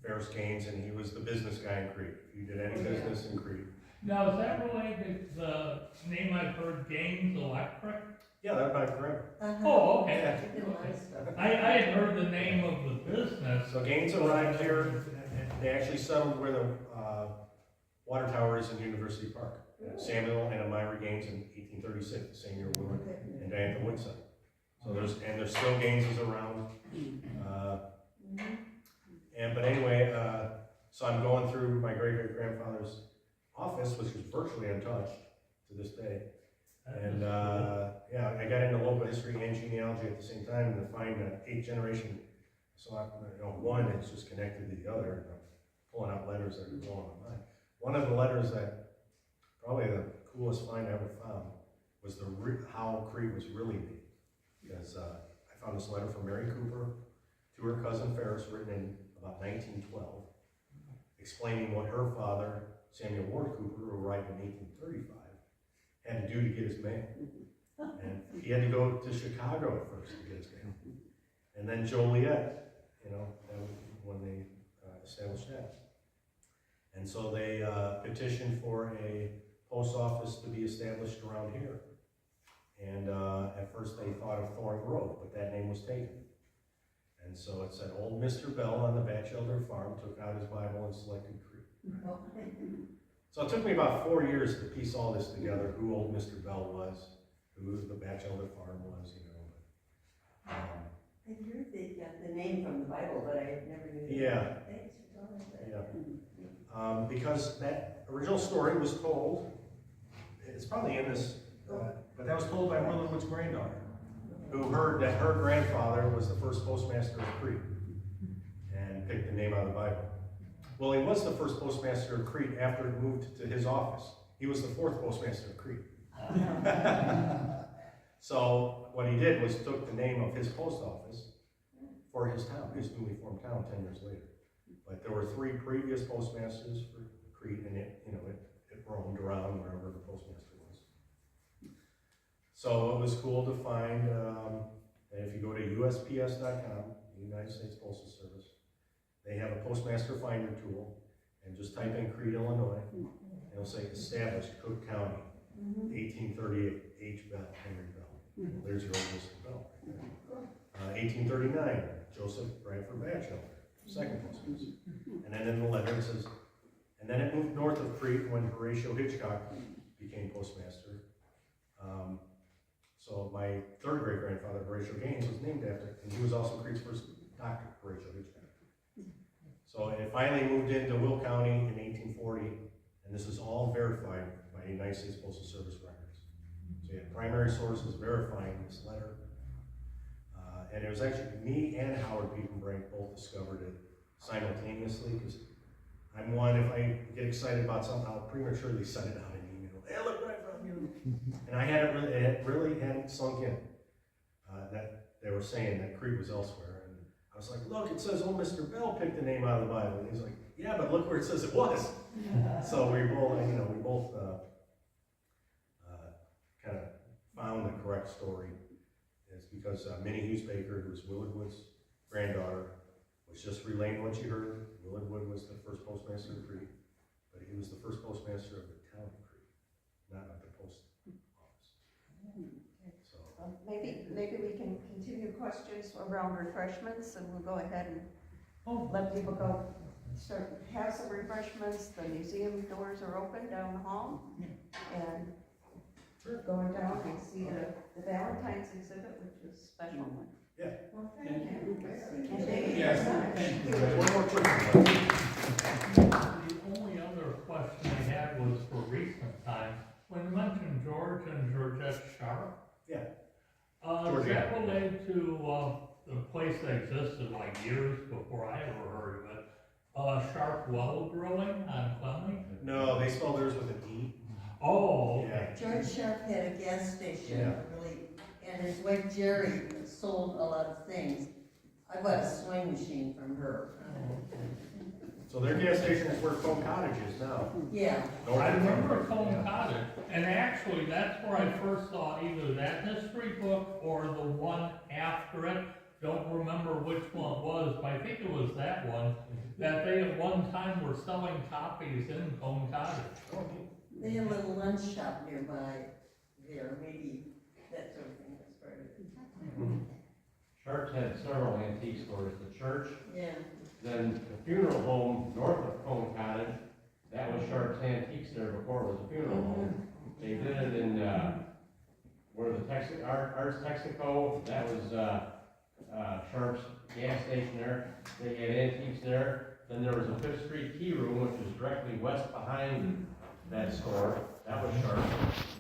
Ferris Gaines, and he was the business guy in Crete. If you did any business in Crete. Now, is that related to the name I've heard, Gaines Electric? Yeah, that's my grandpa. Oh, okay. She did a lot of stuff. I had heard the name of the business. So Gaines arrived here. They actually settled where the water tower is in University Park. Samuel and Amira Gaines in 1836, the same year Willard and Diantha Woodson. So there's still Gaineses around. But anyway, so I'm going through my great-great-grandfather's office, which is virtually untouched to this day. And I got into local history and genealogy at the same time to find that 8th generation. So one is just connected to the other. And I'm pulling out letters that are blowing my mind. One of the letters that probably the coolest find I ever found was how Crete was really made. Because I found this letter from Mary Cooper to her cousin Ferris, written in about 1912, explaining what her father, Samuel Ward Cooper, who arrived in 1835, had to do to get his mail. And he had to go to Chicago at first to get his mail. And then Joliet, that was when they established that. And so they petitioned for a post office to be established around here. And at first they thought of Thorn Grove, but that name was taken. And so it said, old Mr. Bell on the Batchelder farm took out his Bible and selected Crete. So it took me about 4 years to piece all this together, who old Mr. Bell was, who the Batchelder farm was, I heard they got the name from the Bible, but I never knew. Yeah. Thanks for telling us that. Yeah. Because that original story was told, it's probably in this, but that was told by Willard Wood's granddaughter, who heard that her grandfather was the first postmaster of Crete, and picked the name out of the Bible. Well, he was the first postmaster of Crete after it moved to his office. He was the 4th postmaster of Crete. So what he did was took the name of his post office for his town, his newly formed town 10 years later. But there were 3 previous postmasters for Crete, and it roamed around wherever the postmaster was. So it was cool to find that if you go to USPS.com, the United States Postal Service, they have a postmaster finder tool, and just type in Crete, Illinois, and it'll say established Cook County, 1838, H. Bell, Henry Bell. There's your old Mr. Bell. 1839, Joseph Bradford Batchelder, 2nd postmaster. And then in the letter it says, and then it moved north of Crete when Horatio Hitchcock became postmaster. So my 3rd great-grandfather, Horatio Gaines, was named after, and he was also Crete's first doctor, Horatio Hitchcock. So it finally moved into Will County in 1840, and this is all verified by United States Postal Service records. So you had primary sources verifying this letter. And it was actually me and Howard Biebenbrink both discovered it simultaneously, because I'm one, if I get excited about something, I'll prematurely send it out in email. Hey, look what I found you. And I hadn't really, it really hadn't sunk in, that they were saying that Crete was elsewhere. And I was like, look, it says, oh, Mr. Bell picked the name out of the Bible. And he's like, yeah, but look where it says it was. So we both, kind of found the correct story. It's because Minnie Hughes Baker, who was Willard Wood's granddaughter, was just relaying what she heard. Willard Wood was the first postmaster of Crete, but he was the first postmaster of the town of Crete, not of the post office. So, Maybe we can continue questions around refreshments, and we'll go ahead and let people go, have some refreshments. The museum doors are open down the hall, and going down and see the Valentine's exhibit, which is a special one. yeah. Well, thank you. And they- Yes, thank you. One more question. The only other question I had was for recent times. When you mentioned George and Georgette Sharp. Yeah. Is that related to, the place that existed like years before I ever heard of it? Sharp Well Drilling on Clemley? No, they spelled theirs with an E. Oh, Yeah. George Sharp had a gas station, Yeah. really, and his wife Jerry sold a lot of things. I bought a sewing machine from her. So their gas station is where Cone Cottage is now. Yeah, I remember Cone Cottage, and actually, that's where I first saw either that history book or the one after it. Don't remember which one it was, but I think it was that one, that they at one time were selling copies in Cone Cottage. they had a little lunch shop nearby there, maybe that sort of thing was part of it. Sharps had several antique stores, the church, Yeah. then the funeral home north of Cone Cottage, that was Sharp's Antiques there before it was a funeral home. They did it in, where the Arts Texaco, that was, Sharp's gas station there. They had antiques there. Then there was a Fifth Street Tea Room, which was directly west behind that store. That was Sharp.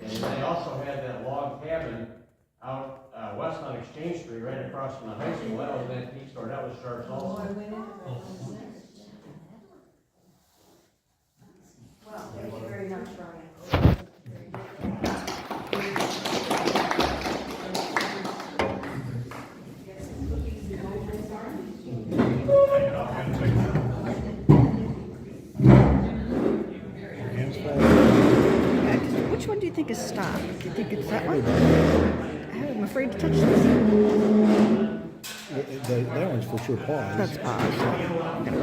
And they also had that log cabin out west on Exchange Street, right across from the high school. That was an antique store. That was Sharp's Oh, I also. went into that one. Well, thank you very much, Ryan. Which one do you think is stop? Do you think it's that one? I'm afraid to touch this. That one's for sure paused. That's odd.